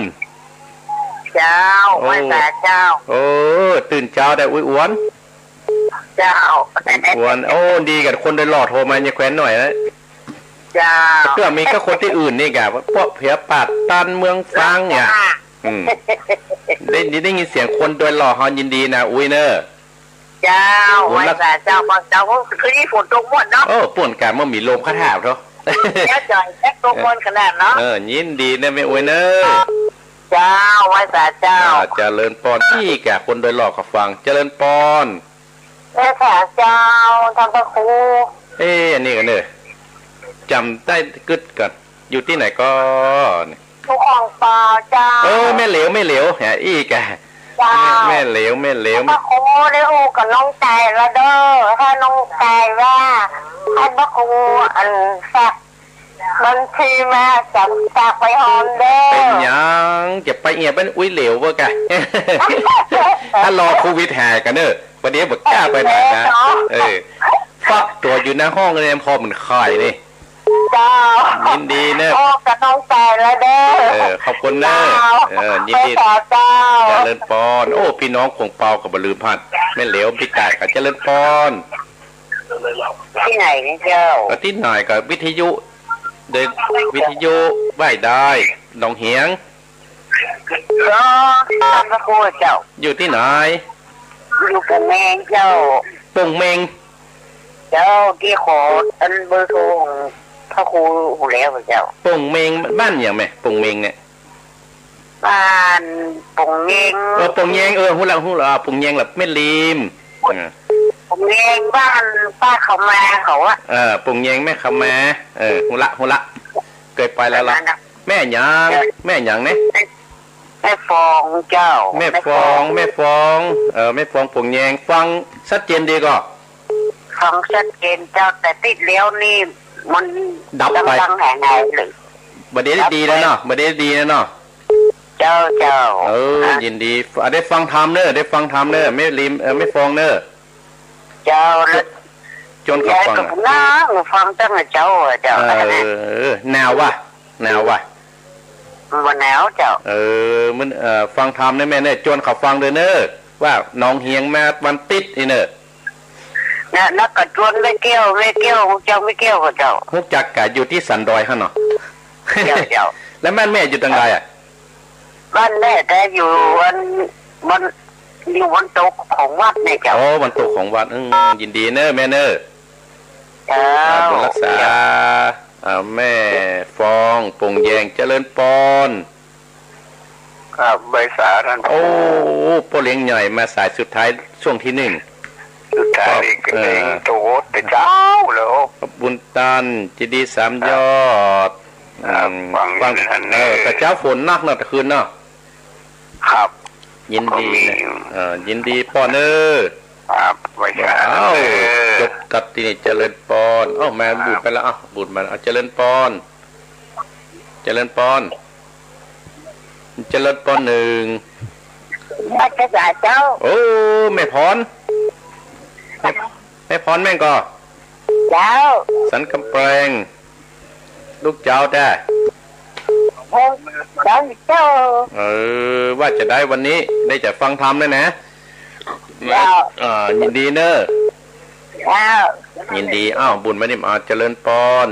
S2: เจ้าไม่แต่เจ้า
S1: โอ้ตื่นเช้าได้อุ้ยอ้วน
S2: เจ้า
S1: อ้วนโอ้ดีกับคนได้หล่อโทรมาเนี่ยแขวนหน่อยนะ
S2: เจ้า
S1: เพื่อมีก็คนที่อื่นนี่กะพวกเพียปาดตันเมืองฟังเนี่ยได้ยินเสียงคนโดยหล่อฮอนยินดีนะอุ้ยเนอ
S2: เจ้าไม่แต่เจ้าบางเจ้าคือที่ฝนตกหมดเนาะ
S1: ป่วนกันเมื่อมีลมคาถาเถอะ
S2: เจ้าจ่อยแค่ตกหมดขนาดเนาะ
S1: ยินดีนะแม่อุ้ยเนอ
S2: เจ้าไว้สาเจ้า
S1: เจริญปอนที่แก่คนโดยหลอกกับฟังเจริญปอน
S2: ไว้สาเจ้าทำพระครู
S1: อันนี้กันเนอะจำได้กึดกันอยู่ที่ไหนก็
S2: ทุกของปลาเจ้า
S1: ไม่เหลวแหมอีกแม่เหลว
S2: พระครูได้อูกับน้องใจละเด้อถ้าน้องใจว่าให้พระครูอันสักบัญชีมาจากไปหอมเด้อ
S1: เป็นยังจะไปเงียบเป็นอุ้ยเหลววะแกถ้ารอโควิดแหกกันเนอะวันนี้บอกกล้าไปไหนนะฟักตัวอยู่หน้าห้องเลยพอเหมือนไข่นี่
S2: เจ้า
S1: ยินดีเนอะ
S2: โอ้กระต้องใจแล้วเด้อ
S1: ขอบคุณเนอะยินดี
S2: เจ้า
S1: เจริญปอนโอ้พี่น้องคงเปากับบลืมพัดไม่เหลวพี่ไก่กับเจริญปอน
S2: ที่ไหนนี่เจ้า
S1: ที่ไหนกับวิทยุเดินวิทยุไหวได้หนองเหียง
S2: ก็ทำพระครูเจ้า
S1: อยู่ที่ไหน
S2: อยู่ปงเมงเจ้า
S1: ปงเมง
S2: เจ้าที่ขออันเบอร์โทรของพระครูหูแล้วเจ้า
S1: ปงเมงบ้านอย่างไหมปงเมงเนี่ย
S2: บ้านปงเมง
S1: ปงเมงหูละปงเมงแบบไม่ลิม
S2: ปงเมงบ้านป้าเขามาเขาอะ
S1: ปงเมงแม่เขามาหูละเกิดไปแล้วล่ะแม่หยังเนี่ย
S2: แม่ฟองเจ้า
S1: แม่ฟองแม่ฟองปงเมงฟังชัดเจนดีก็
S2: ฟังชัดเจนเจ้าแต่ติดเลี้ยวนี่มัน
S1: ดับไป
S2: แห่งไหนเลย
S1: บัดนี้ดีแล้วเนาะบัดนี้ดีแล้วเนาะ
S2: เจ้า
S1: ยินดีได้ฟังธรรมเนอะได้ฟังธรรมเนอะไม่ลิมไม่ฟองเนอะ
S2: เจ้า
S1: จนเขาฟัง
S2: นะฟังตั้งแต่เจ้า
S1: แนวว่ะ
S2: วันแนวเจ้า
S1: มันฟังธรรมได้แม่เนอะจนเขาฟังเลยเนอะว่าน้องเฮียงมาวันติดนี่เนอะ
S2: นักกระจวนไม่เกี่ยวเจ้าไม่เกี่ยวกับเจ้า
S1: ฮุกจักกะอยู่ที่สันดอยฮะเนาะ
S2: เจ้า
S1: แล้วแม่อยู่ตรงไหนอ่ะ
S2: บ้านแม่แต่อยู่วันตกของวัดเนี่ยเจ้า
S1: วันตกของวัดยินดีเนอะแม่เนอะบุญรักษาแม่ฟองปงแยงเจริญปอน
S3: ครับใบสาท่าน
S1: โอ้โปเลี้ยงใหญ่มาสายสุดท้ายช่วงที่1
S3: สุดท้ายโตแต่เจ้าแล้ว
S1: บุญตันจีดี3 ยอดฟังแต่เจ้าฝนนักเนาะตะคืนเนาะ
S3: ครับ
S1: ยินดียินดีปอน
S3: ครับไว้ครับ
S1: จบกับที่นี่เจริญปอนแม่บุญไปแล้วบุญมาเจริญปอน1
S2: พระเจ้า
S1: โอ้แม่พรแม่งก็
S2: เจ้า
S1: สันกำแพงลูกเจ้าได้
S2: เจ้า
S1: ว่าจะได้วันนี้ได้จะฟังธรรมเลยนะยินดีเนอะยินดีบุญมานี่เจริญปอน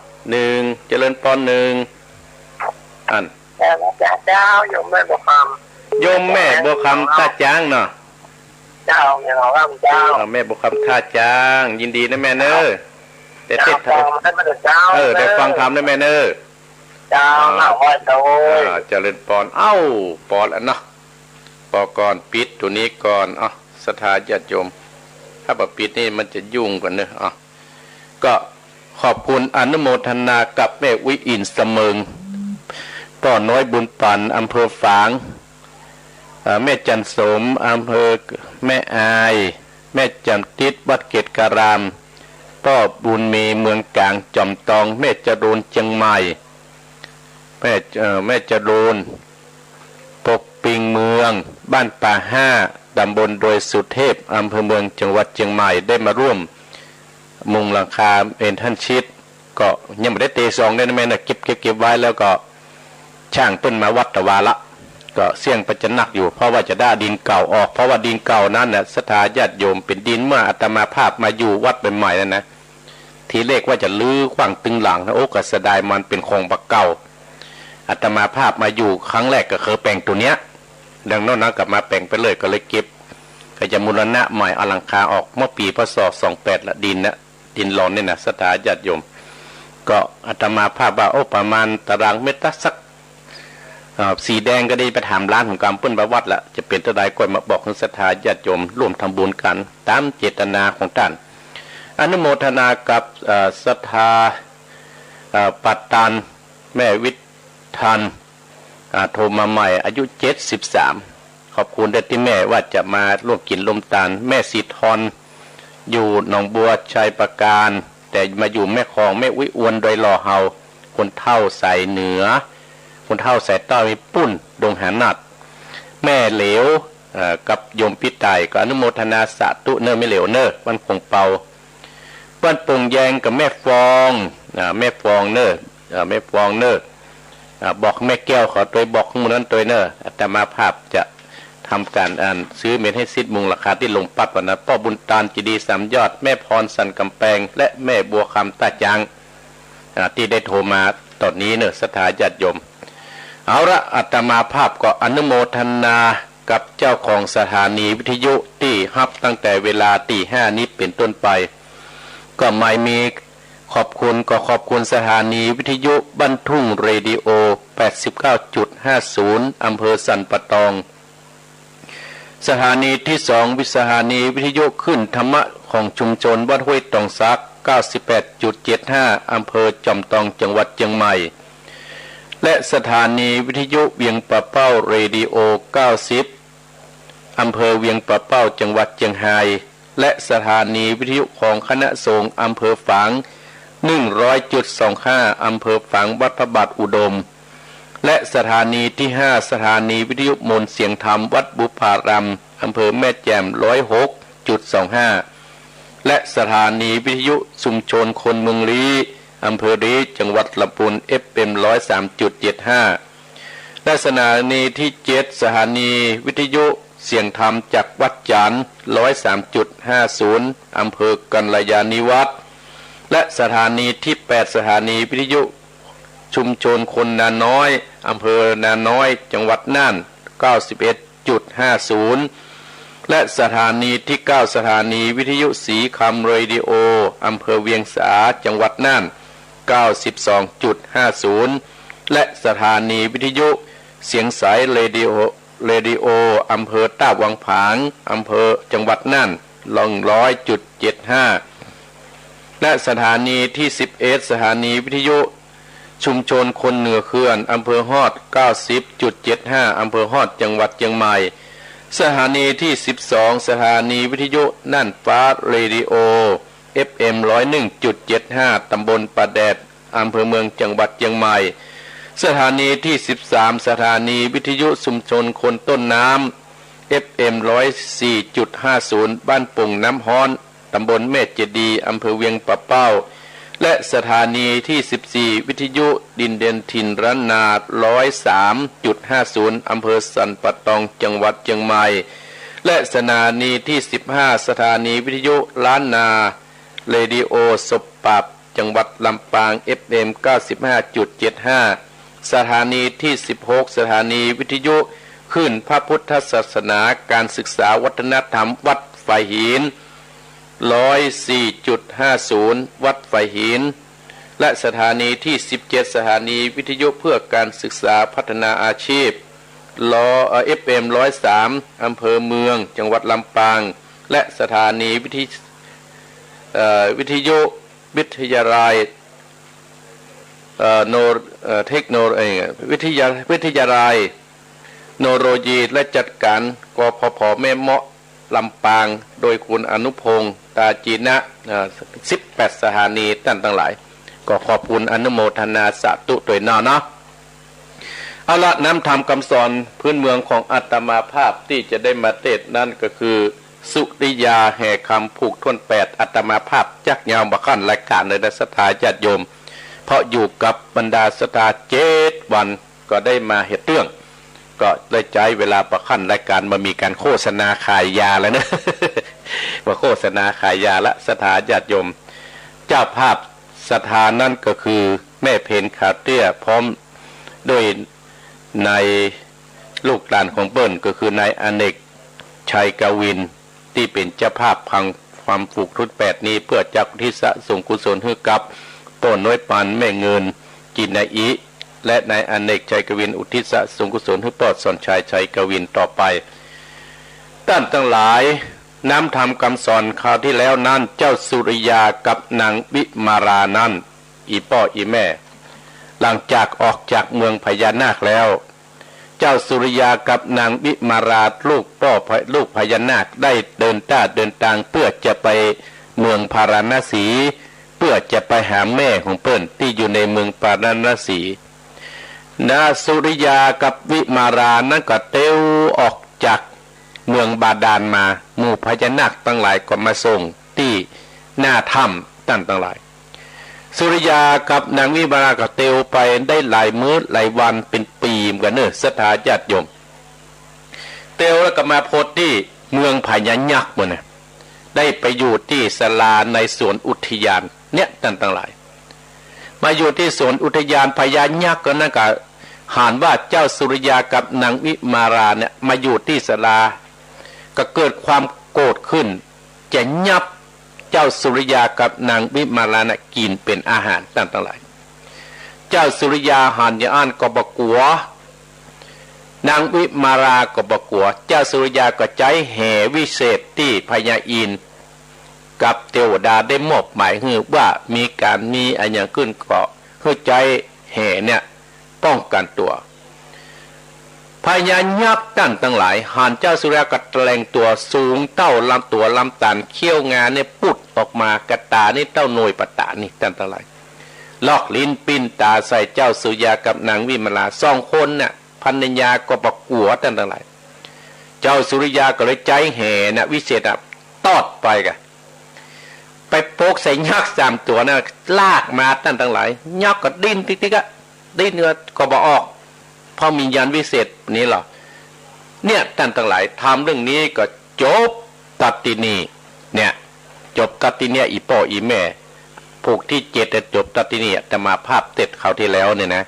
S1: 1เจริญปอน1อัน
S2: เจ้าโยมแม่บัว
S1: คำท่าจ้างเนาะ
S2: เจ้าอย่างเราเจ้า
S1: แม่บัวคำท่าจ้างยินดีนะแม่เนอะแต่ติดได้ฟังธรรมนะแม่เนอะ
S2: เจ้า
S1: เจริญปอนปอนแล้วเนาะปอก่อนปิดตัวนี้ก่อนสถาญาติโยมถ้าแบบปิดนี่มันจะยุ่งกว่าเนอะก็ขอบคุณอนุโมทนากับแม่วิอินเสมิงก็น้อยบุญปันอำเภอฝางแม่จันสมอำเภอแม่อายแม่จันติดวัดเกตการามป้อบุญมีเมืองกลางจอมตองแม่จรูนเชียงใหม่แม่จรูน ลิงเมืองบ้านป่า5ตำบลโดยสุเทพอำเภอเมืองจังหวัดเชียงใหม่ได้มาร่วมมุงหลังคาเป็นท่านชิดก็ยังไม่ได้เตะซองได้นะแม่นะเก็บไว้แล้วก็ช่างต้นมาวัดตะวาละก็เสี่ยงประจันหนักอยู่เพราะว่าจะได้ดินเก่าออกเพราะว่าดินเก่านั้นน่ะศรัทธาญาติโยมเป็นดินเมื่ออาตมาภาพมาอยู่วัดใหม่ๆแล้วนะทีเลขว่าจะลื้อขว้างตึงหลังนะโอ้ก็เสียดายมันเป็นของบักเก่าอาตมาภาพมาอยู่ครั้งแรกก็เคยแปลงตัวเนี้ยดังนั้นนะกลับมาแปลงไปเลยก็เลยเก็บก็จะมูลนะใหม่อลังคาออกเมื่อปีพศ28ละดินนะดินหลอนเนี่ยนะศรัทธาญาติโยมก็อาตมาภาพว่าโอ้ประมาณตารางเมตรสักสีแดงก็ได้ไปถามร้านของกรรมเปิ้นประวัติละจะเป็นตะไดก้อยมาบอกถึงศรัทธาญาติโยมร่วมทำบุญกันตามเจตนาของท่านอนุโมทนากับศรัทธาปัตตันแม่วิทันโทรมาใหม่อายุ73ขอบคุณได้ที่แม่ว่าจะมาร่วมกินลมตาลแม่สีทอนอยู่หนองบัวชัยประการแต่มาอยู่แม่คลองแม่วิอวนโดยหล่อเฮาคนเท่าใส่เหนือคนเท่าใส่ใต้ปุ้นดงหานัดแม่เหลวกับโยมพิไตก็อนุโมทนาสาธุเนอไม่เหลวเนอวันคงเป่าวันปงแยงกับแม่ฟองแม่ฟองเนอแม่ฟองเนอบอกแม่แก้วขอตัวบอกมูนั้นตัวเนอแต่มาภาพจะทำการซื้อเม็ดให้ซิดมุงราคาที่ลงปัดวันนะพ่อบุญตาลจีดี3ยอดแม่พรสันกำแพงและแม่บัวคำตาจังที่ได้โทรมาตอนนี้เนอศรัทธาญาติโยมเอาละอาตมาภาพก็อนุโมทนากับเจ้าของสถานีวิทยุที่ฮับตั้งแต่เวลาตี 5นี้เป็นต้นไปก็ไม่มีขอบคุณสถานีวิทยุบ้านทุ่งเรดิโอ 89.50 อำเภอสันปะตองสถานีที่2วิสถานีวิทยุขึ้นธรรมะของชุมชนวัดห้วยตองซัก 98.75 อำเภอจอมตองจังหวัดเชียงใหม่และสถานีวิทยุเวียงปะเป้าเรดิโอ 90 อำเภอเวียงปะเป้าจังหวัดเชียงรายและสถานีวิทยุของคณะสงฆ์อำเภอฝาง 100.25 อำเภอฝางวัดพระบาทอุดมและสถานีที่5สถานีวิทยุมนต์เสียงธรรมวัดบุพารามอำเภอแม่แจ่ม 106.25 และสถานีวิทยุชุมชนคนเมืองลี้อำเภอลี้จังหวัดลำพูน FM 103.75 และสถานีที่7สถานีวิทยุเสียงธรรมจากวัดจันทร์ 103.50 อำเภอกัลยาณิวัฒน์และสถานีที่8สถานีวิทยุชุมชนคนนาน้อยอำเภอนาน้อยจังหวัดน่าน 91.50 และสถานีที่9สถานีวิทยุสีคำเรดิโออำเภอเวียงสาจังหวัดน่าน 92.50 และสถานีวิทยุเสียงสายเรดิโออำเภอต้าวังผางอำเภอจังหวัดน่าน100.75 และสถานีที่11สถานีวิทยุชุมชนคนเหนือเขื่อนอำเภอฮอด 90.75 อำเภอฮอดจังหวัดเชียงใหม่สถานีที่12สถานีวิทยุน่านฟ้าเรดิโอ FM 101.75 ตำบลปะแดดอำเภอเมืองจังหวัดเชียงใหม่สถานีที่13สถานีวิทยุชุมชนคนต้นน้ำ FM 104.50 บ้านปุ่งน้ำฮ้อนตำบลแม่เจดีย์อำเภอเวียงปะเป้าและสถานีที่14วิทยุดินเด่นถิ่นร้านนา 103.50 อำเภอสันปะตองจังหวัดเชียงใหม่และสถานีที่15สถานีวิทยุล้านนาเรดิโอศพปับจังหวัดลำปาง FM 95.75 สถานีที่16สถานีวิทยุขึ้นพระพุทธศาสนาการศึกษาวัฒนธรรมวัดฝ่ายหิน 104.50 วัดฝ่ายหินและสถานีที่17สถานีวิทยุเพื่อการศึกษาพัฒนาอาชีพFM 103 อำเภอเมืองจังหวัดลำปางและสถานีวิทยุวิทยาลัยเทคโนโลยีวิทยาลัยโนโลยีและจัดการกพผแม่เมาะลำปางโดยคุณอนุพงศ์ตาจีนะ18สถานีท่านทั้งหลายก็ขอบคุณอนุโมทนาสาธุโดยหน้าเนาะ เอาละน้ำธรรมคำสอนพื้นเมืองของอาตมาภาพที่จะได้มาเทศนั่นก็คือสุริยาแห่คำผูกท่วน8อาตมาภาพจักยาวบักขันรายการในสถาญาติโยมเพราะอยู่กับบรรดาสถา7 วันก็ได้มาเหตุเรื่องก็ได้ใจเวลาประคันรายการมามีการโฆษณาขายยาแล้วนะ ว่าโฆษณาขายยาละสถาญาติโยมเจ้าภาพสถานนั่นก็คือแม่เพนขาเตี้ยพร้อมด้วยนายลูกหลานของเปิ้ลก็คือนายอเนกชัยกวินที่เป็นเจ้าภาพพังความฝูกทุน8นี้เพื่อจักทิศส่งกุศลให้กับต้นน้อยปันแม่เงินกินนายอีและนายอเนกชัยกวินอุทิศส่งกุศลให้ปอดสอนชายชัยกวินต่อไปท่านทั้งหลายน้ำธรรมคำสอนคราวที่แล้วนั้นเจ้าสุริยากับนางวิมารานั้นอีพ่ออีแม่หลังจากออกจากเมืองพญานาคแล้วเจ้าสุริยากับนางวิมาราลูกพญานาคได้เดินทางเพื่อจะไปเมืองพาราณสีเพื่อจะไปหาแม่ของเปิ้นที่อยู่ในเมืองพาราณสีนาสุริยากับวิมารานั้นก็เต้วออกจากเมืองบาดาลมาหมู่พญานาคตั้งหลายก็มาส่งที่หน้าถ้ำตั้งหลายสุริยากับนางวิมาราก็เต้วไปได้หลายมื้อหลายวันเป็นปีเหมือนกันเนอะสถาญาติโยมเต้วแล้วก็มาโพสที่เมืองพญายักษ์มันนะได้ไปอยู่ที่ศาลาในสวนอุทยานเนี่ยตั้งหลายมาอยู่ที่สวนอุทยานพญายักษ์ก็นั่นก็หานว่าเจ้าสุริยากับนางวิมาราเนี่ยมาอยู่ที่ศาลาก็เกิดความโกรธขึ้นจะยับเจ้าสุริยากับนางวิมารานะกินเป็นอาหารตั้งหลายเจ้าสุริยาหันยาอ่านก็บกัวนางวิมาราก็บกัวเจ้าสุริยาก็ใจแห่วิเศษที่พญาอินกับเทวดาได้มอบหมายให้ว่ามีการนี้อันอย่างขึ้นก็เพื่อใจแห่เนี่ยป้องกันตัวพญายักษ์ตั้งหลายหันเจ้าสุริยาก็แปลงตัวสูงเต้าลำตัวลำตันเขี้ยวงานเนี่ยปุดออกมากระตานี่เต้าหน่วยปะตานี่ตั้งหลายลอกลิ้นปิ้นตาใส่เจ้าสุริยากับนางวิมารา2 คนเนี่ยพันยาก็ประกัวตั้งหลายเจ้าสุริยาก็เลยใจแห่นะวิเศษตอดไปกันไปโปกใส่ยักษ์3 ตัวนะลากมาตั้งหลายยักษ์ก็ดิ้นติ๊กๆก็ดิ้นเนื้อก็บ่ออกเพราะมียันวิเศษนี้หรอเนี่ยตั้งหลายทำเรื่องนี้ก็จบตัดตินีเนี่ยจบตัดติเนี่ยอีพ่ออีแม่ผูกที่7จบตัดตินีแต่มาภาพเต็ดเขาที่แล้วเนี่ยนะ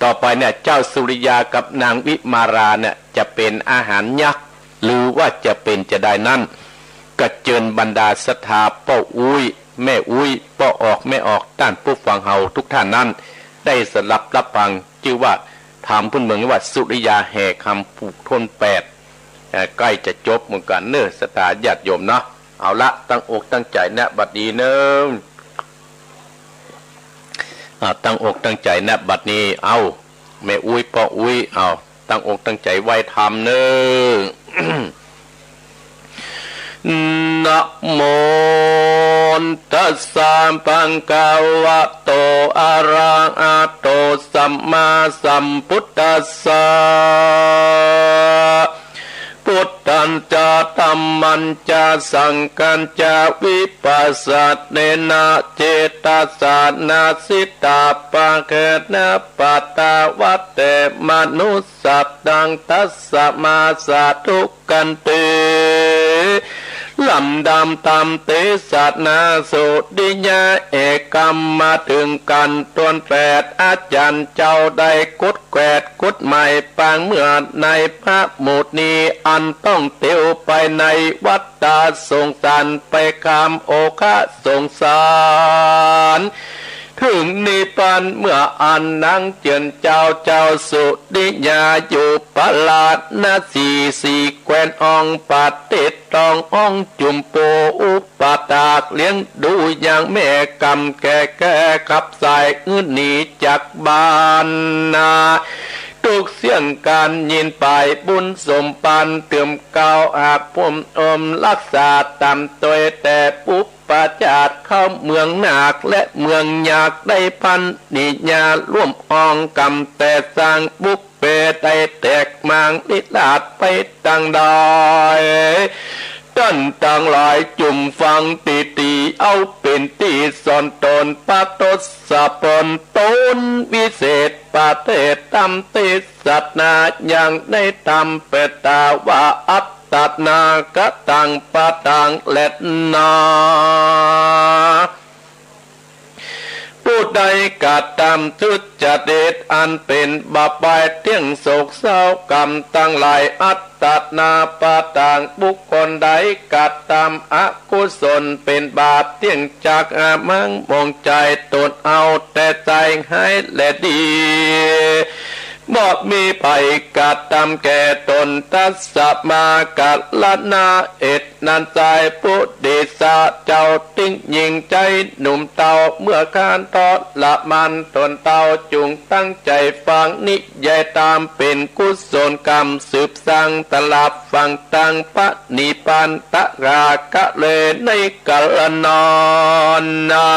S1: ต่อไปเนี่ยเจ้าสุริยากับนางวิมาราเนี่ยจะเป็นอาหารยักษ์หรือว่าจะเป็นจะได้นั่นก็เจิญบรรดาศรัทธาป้ออุ้ยแม่อุ้ยป้อออกแม่ออกต้านผู้ฟังเฮาทุกท่านนั้นได้สลับรับฟังชื่อว่าถามพื้นเมืองว่าสุริยาแห่คำผูกทน8ใกล้จะจบเหมือนกันเน้อสถาญาติโยมเนาะเอาละตั้งอกตั้งใจณบัดนี้เน้อตั้งอกตั้งใจณบัดนี้เอาแม่อุ้ยป้ออุ้ยเอาตั้งอกตั้งใจไว้ทำเน้อ นะโมตัสสะภะคะวะโตอะระหะโตสัมมาสัมพุทธัสสะพุทธันจะธัมมัญจะสังฆัญจะวิปัสสะนะเจตสานาสิตาปะเกนะปัตตาวะเตมนุสสัตตังตัสสะมาสะทุกขันติลำดำตามเตสัตนาสุดิยาเอกรรมมาถึงกันตวน8อาจารย์เจ้าได้กุดแกดกุดใหม่ปางเมื่อในพระหมุดนี้อันต้องเตียวไปในวัฏฏะสงสารไปคำโอคะสงสารถึงนิพพานเมื่ออันนั่งเจียนเจ้าสุดิยาอยู่ประหลาดนาสีแควนองปัดติดตององจุมโปอุปตากเลี้ยงดูอย่างแม่กำแก่ขับสายอื่นหนีจากบ้านนาทุกเสียงการยินไปบุญสมปันเติมเก่าอาบพมอมรักษาตามตัวแต่ปุบป ปาจาดเข้าเมืองนาคและเมืองยากได้พันนิญาร่วมอองกำแต่สร้างบุกเปได้แตกมางลิลาดไปต่างดอยต้นต่างหลายจุ่มฟังตีเอาเป็นตีสอนตนปาตสะปนต้นวิเศษปาเตตำติสัตนาอย่างได้ตำเปตาว่าอัตตนากตังปะตังเล็ดนาผู้ใดกัดตามทุจริตอันเป็นบาปายเที่ยงโศกเศร้ากรรมตั้งหลายอัตตนาปะตังบุคคลใดกัดตามอกุศลเป็นบาปเที่ยงจากอามังมองใจตนเอาแต่ใจให้และดีบ่มีไปกัดตามแก่ตนทัสสะมากัดละนาเอ็ดนันใจพุทธิสะเจ้าติ้งยิงใจหนุ่มเต่าเมื่อการทอดละมันตนเต่าจุงตั้งใจฟังนิยายตามเป็นกุศลกรรมสืบสร้างตลับฟังตังปะนิปันตะรากะเลในกัลนอนนา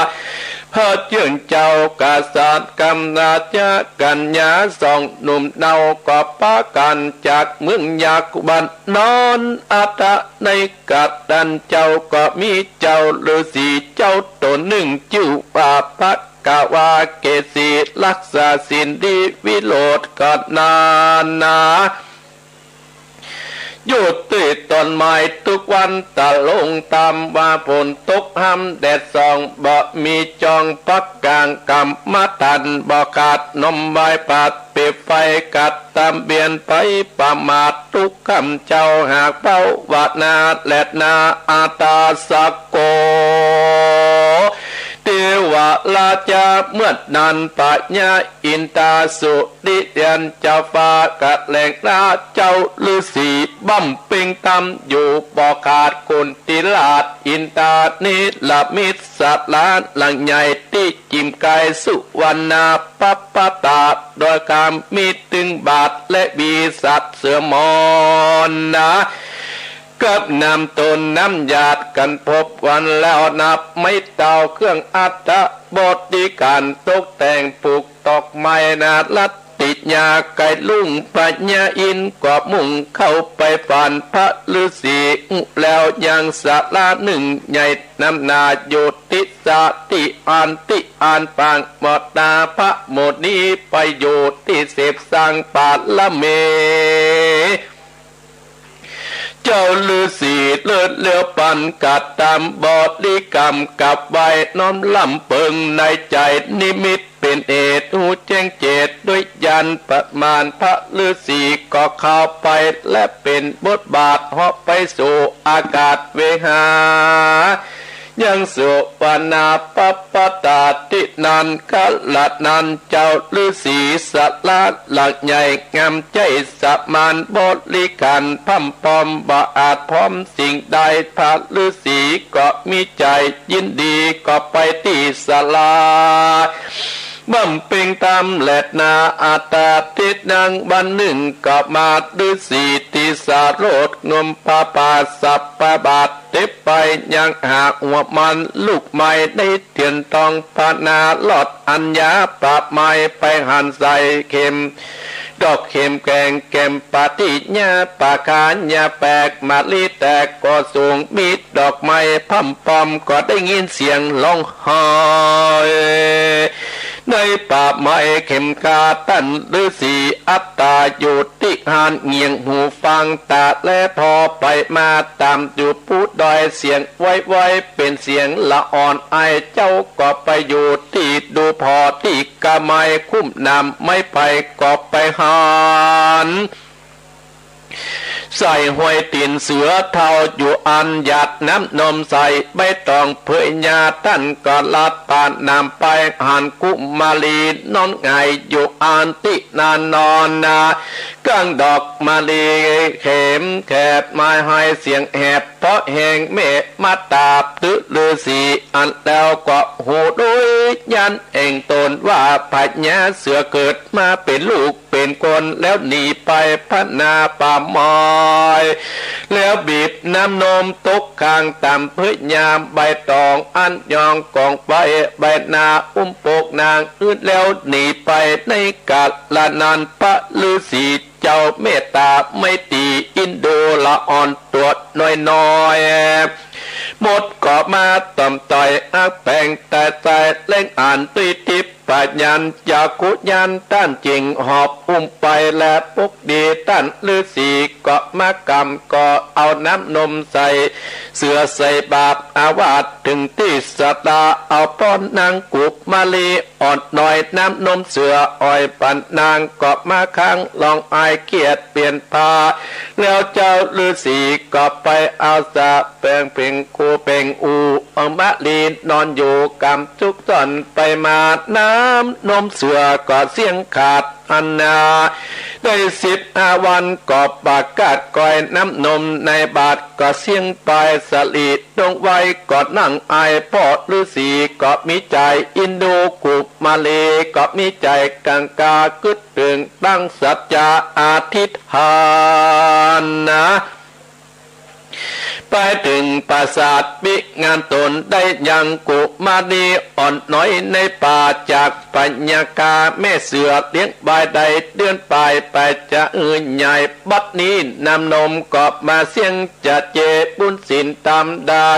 S1: พระเจื่องเจ้ากษัตริย์กำนาจะกัญญาสองหนุ่มเนาก็ปะกันจากเมืองยากุบันนอนอัตะในกัดดันเจ้าก็มีเจ้าฤาษีเจ้าตนหนึ่งชื่อว่าพระกาวาเกษีรักษาสินดีวิโรธกัดนานาอยู่ติดต้นไม้ทุกวันตะลงตามว่าฝนตกห้ำแดดส่องบ่มีจองพักกลางกำมาตันบ่ขาดนมใบปัดเปรียบไฟกัดตามเบียนไปประมาททุกคำเจ้าหากเป้าวานาและนาอาตาสกโกเทวราชาเมื่อนันปัญญาอินตาสุดิเดียนเจ้าฟ้ากัดแหลงราเจ้าฤาษีบั้มเป่งตำอยู่บ่อขาดคนติลาดอินตานิลามิตรสัตลานหลังใหญ่ที่จิมกายสุวรรณาปัปปตาโดยการมีตึงบาทและบีสัตเสือมอนนะกับนำตนน้ำหยาดกันพบวันแล้วนับไม่เต่าเครื่องอัฐบริการตกแต่งปลูกตอกไม้นาลัดติญาไก่ลุ่งปัญญาอินกอบมุ่งเข้าไปฝันพระฤาษีแล้วยังสาลาหนึ่งใหญ่น้ำนาโยติสาติอันปางหมดนาพระโมดนี้ไปโยติเสพสร้างปาละเมเจ้าฤาษีเลือดเลี้ยวปันกัดตามบอดิกรรมกับไว้น้อมลำเปิงในใจนิมิตเป็นเอตหูแจ้งเจตด้วยยันประมาณพระฤาษีก็เข้าไปและเป็นบทบาทเหาะไปสู่อากาศเวหายังสุวรรณาปัปปตาตินันกัลละนันเจ้าฤาษีสัตลาหลักใหญ่งามใจสัมานบริการพัมปอมบ่อาจพร้อมสิ่งใดพระฤาษีก็มีใจยินดีก็ไปที่ศาลาบัมเป่งตามแหลดนาอาตาติดนางบันหนึ่งก็มาฤาษีติสาโรดนมพาปาสับปะบาทเต็บไปยังหากหัวมันลูกไม้ได้เทียนทองพานาหลอดอัญญาปะไม้ไปหันใส่เข็มดอกเข็มแกงแกมปาติญาปาคาญาแปกมาลีแตกก็สูงมีดอกไม้พัมปอมก็ได้ยินเสียงร้องไห้ในป่าไม้เข็มกาตันฤาษีอัตตาอยู่ติหานเงียงหูฟังตาและพอไปมาตามอยู่พูดดอยเสียงไว้เป็นเสียงละอ่อนไอเจ้าก็ไปอยู่ที่ดูพอที่กะไม้คุ้มนำไม่ไปก็ไปหานใส่ห้วยตีนเสือเท่าอยู่อันหยัดน้ำนมใส่ใบตองเผยญาท่านก็ลัดปานนำไปหันกุมาลีนอนไงอยู่อันตินานนอนนาก้างดอกมาลีเข็มแคบไม้ให้เสียงแหบ เพราะแห่งเมตมาตาตึฤาษีอันแล้วก็หูด้วยยันเองตนว่าพญาเสือเกิดมาเป็นลูกเป็นคนแล้วหนีไปพนาป่ามอยแล้วบีบน้ำนมตกข้างต่ำพื้นยามใบตองอันยองกองไปใบนาโปกนางอื่นแล้วหนีไปในกาลนันพระฤาษีเจ้าเมตตาไม่ตีอินโดละอ่อนตัวน้อยหมดก็มาต่ำต่อยอักแปงแต่ใจเล่งอ่านตุยทิพปัญญาจากกุยันต้านจริงหอบไปและปุกดีต้านฤาษีก็มากำก็เอาน้ำนมใส่เสือใส่บาปอาวาสถึงที่สตาเอาป้อนนางกุบมาลีอ่อนหน่อยน้ำนมเสืออ้อยปันนางก็มาค้างลองอายเกียดเปลี่ยนพาแล้วเจ้าฤาษีก็ไปเอาสะแปงเพ่งคูเพ่งอูเอามะลีนอนอยู่กำจุกตอนไปมาน้ำนมเสือก็เสียงขาดอันนาได้15 วันก็ปากกาดก้อยน้ำนมในบาทก็เสียงไปสลีดงไว้ก็นั่งอายพ่อฤาษีก็มีใจอินโดกุบมาเลก็มีใจกังกากึดตึงตั้งสัจจะอธิษฐานนะไปถึงปราสาทวิงานตนได้ยังกุมาดีอ่อนน้อยในป่าจากปัญญากาแม่เสือเลี้ยงใบใดเดือนปลายไปจะใหญ่บัดนี้นำนมก็มาเสียงจะเจบุญสินตามได้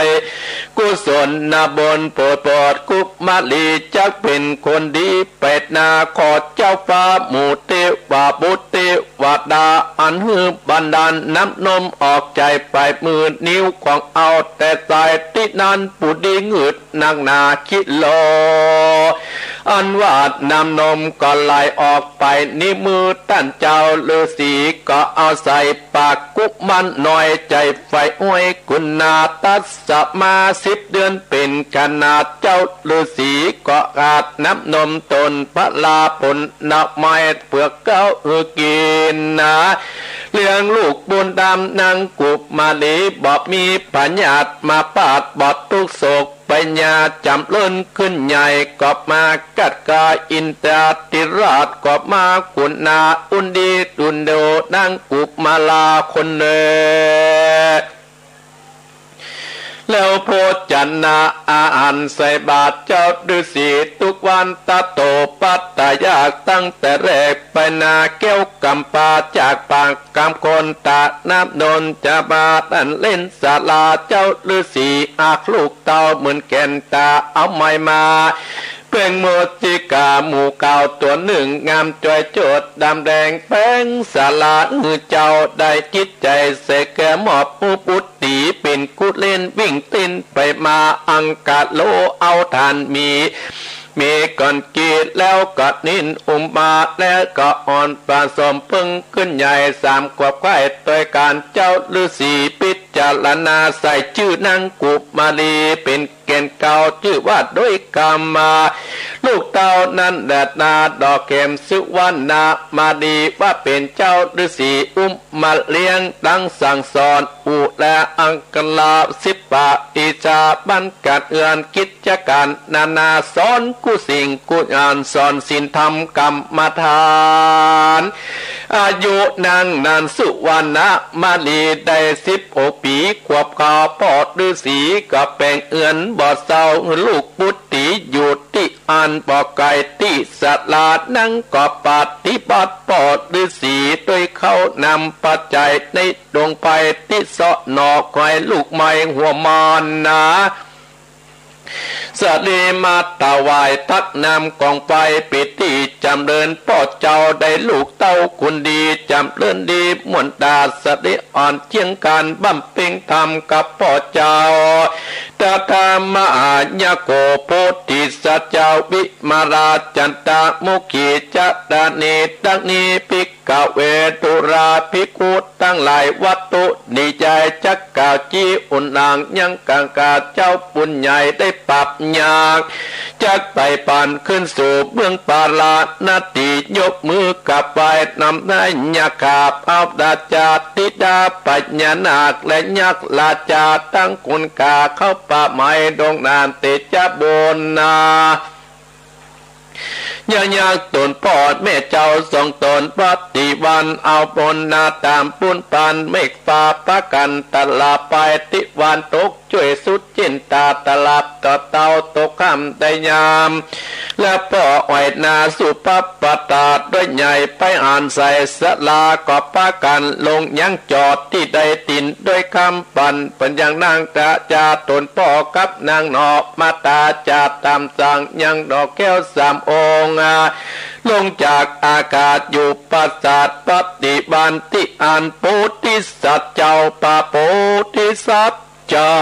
S1: กุศลนาบนโปรดกุมาลีจักเป็นคนดีเป็ดนาขอเจ้าฟ้าหมู่เทวาบุตรเทวดาอันหืบบันดาลน้ำนมออกใจไปมือนิ้วของเอาแต่ใจที่นั้นปุดีงืดนางนาคิดโลอันวาดน้ำนมก็ไหลออกไปนิ้วมือท่านเจ้าฤาษีก็เอาใส่ปากกุบมันหน่อยใจไฟอ้วยกุณาตัสสมา10 เดือนเป็นขนาดเจ้าฤาษีก็ขาดน้ำนมตนพระลาผลนับไม้เปลือกเก้ากินนะเลี้ยงลูกบุญดำนางกุบมาลีบอกมีปัญญามาปาดบอดทุกโศกปัญญาจำเลิ่นขึ้นใหญ่กอบมากัดกาอินตราติราชกอบมากุณาอุนดีดุนโดนางกุบมาลาคนเนแล้วโพจันนาอาหารใส่บาตรเจ้าฤาษีทุกวันตาโตปัตตายากตั้งแต่แรกไปนาแก้วกำปาจากปากกำคนตาน้ำนนจะมาดันเล่นศาลาเจ้าฤาษีอาคลูกเต่าเหมือนแก่นตาเอาไม้มาเป็นโมติกาหมู่เก่าตัวหนึ่งงามจอยโจดดำแดงแป้งสาลาเจ้าได้จิตใจเสกแก่หมอบผู้ปุตตีเป็นกุเล่นวิ่งตินไปมาอังกาโลเอาทานมีก่อนกีดแล้วก็นินมาแล้วก็อ่อนปลาสมพึ่งขึ้นใหญ่3 ขวบไข่โดยการเจ้าฤาษีพิจารณาใส่ชื่อนางกุบมาลีเป็นเกณฑ์เก่าชื่อว่าด้วยกรรมมาลูกเต้านั้นแดดนาดอกเข็มสุวรรณามาดีว่าเป็นเจ้าฤาษีมาเลี้ยงดังสั่งสอนอุและอังกลา10 ปะอิจาบันกัดเอือนกิจการนาสอนกุสิ่งกุญานสอนศีลธรรมกรรมฐานอายุนางนันสุวรรณมาลีได้16 ปีขวบข่าวปอดฤาษีก็แปลงเอือนบอดเศร้าลูกปุตติอยู่ที่อันบอกไก่ที่สลาดนั่งกอบปฏิบัติปอดฤาษีโดยเขานำปัจจัยในดวงไปที่เสาะหนอกไข่ลูกไม้หัวมอนนะสะเดมาตาวายทักนำกองไปปิติจำเริญพ่อเจ้าได้ลูกเต้าคุณดีจำเริญดีมวนดาสะเดอ่อนเชียงการบำเพ็ญธรรมกับพ่อเจ้าตถามาญโกโพธิสัจเจ้าวิมาราจันตามุขีจัตตานีตังนีภิกขเวตุราภิกขุตั้งหลายวัตถุนิจายจักกาจีอุนนางยังกังกาเจ้าปุญใหญ่ได้ปรับ ยากจักไปปานขึ้นสู่เบื้องปาลานาติยกมือกับไปนำได้ยาขาบเอาดาจาติดาปัญญานาคและยักษ์ลาจาตั้งกุนกาเข้าป่าไม้ดงนานเตจะบนนาอยากตนปอดแม่เจ้าทรงตนปฏิวันเอาปนนาตามปุนปันเมฆฟ้าปะกันตลาไปติวันตกช่วยสุดจินตาตลับต่อเตาตกคำได้ยามและป่ออ้อยนาสุปัปปตาด้วยใหญ่ไปอ่านใส่สลาก็ปะกันลงยังจอดที่ใดตินด้วยคำปันเป็นอย่างนางกะจาตนป่อกับนางนอกมาตาจาตามสั่งยังดอกแก้วสามองค์ลงจากอากาศอยู่ปราสาทปฏิบันติอานโพธิสัตว์เจ้าป่าโพธิสัตว์เจ้า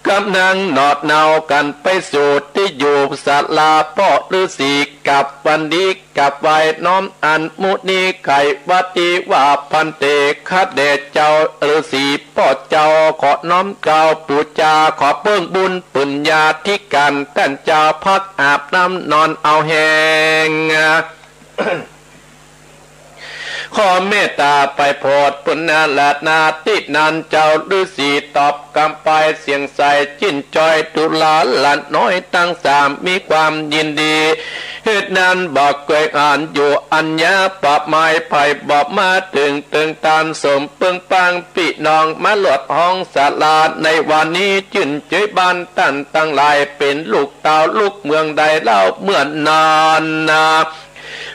S1: กำลังนอดเนากันไปสู่ที่อยู่ศาลาพ่อฤาษีกับวันดีกับไว้น้อมอันมุนีไขวัติว่าพันเตคเดชเจ้าฤาษีพ่อเจ้าขอน้อมเจ้าปูจาขอเพิ่งบุญปุญญาธิการท่านเจ้าพักอาบน้ำนอนเอาแหง ขอเมตตาไปโปรดปุณณละนาตินันเจ้าฤาษีตอบกำไปเสียงใสจิ้นจอยตุลาหลานน้อยตั้งสามมีความยินดีเหตุนั้นบอกเคยอ่านอยู่อัญญาปะไม้ไผ่บอกมาถึงตานสมเปิงปังปีน้องมาหลวดห้องศาลาในวันนี้จื่นเจยบ้านตั้นตั้งหลายเป็นลูกเต่าลูกเมืองใดเล่าเมื่อนานนา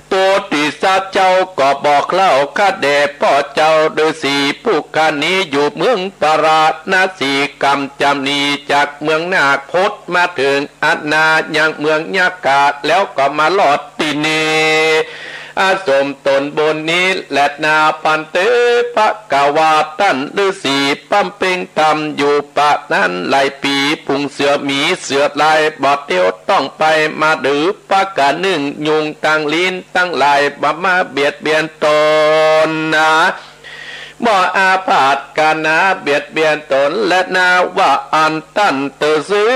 S1: โพธิสัตว์เจ้าก็บอกเล่าข้าแด่พ่อเจ้าฤาษีผู้ข้านี้อยู่เมืองปราณนาสีกรรมจำนีจากเมืองนาคตมาถึงอันนายังเมืองยากาศแล้วก็มาลอดตีเนอาสมตนบนนี้และนาปันเตปะกาวาตันฤาษีปั้มเป่งตำอยู่ปะนั้นหลายปีพุงเสือหมีเสือลายบอดเตียวต้องไปมาดื้อปะกะนึ่งยุงตั้งลิ้นตั้งลายมาเบียดเบียนตนนะบ่อาพาธกานาเบียดเบียนตนและนาว่าอันตันเตซื้อ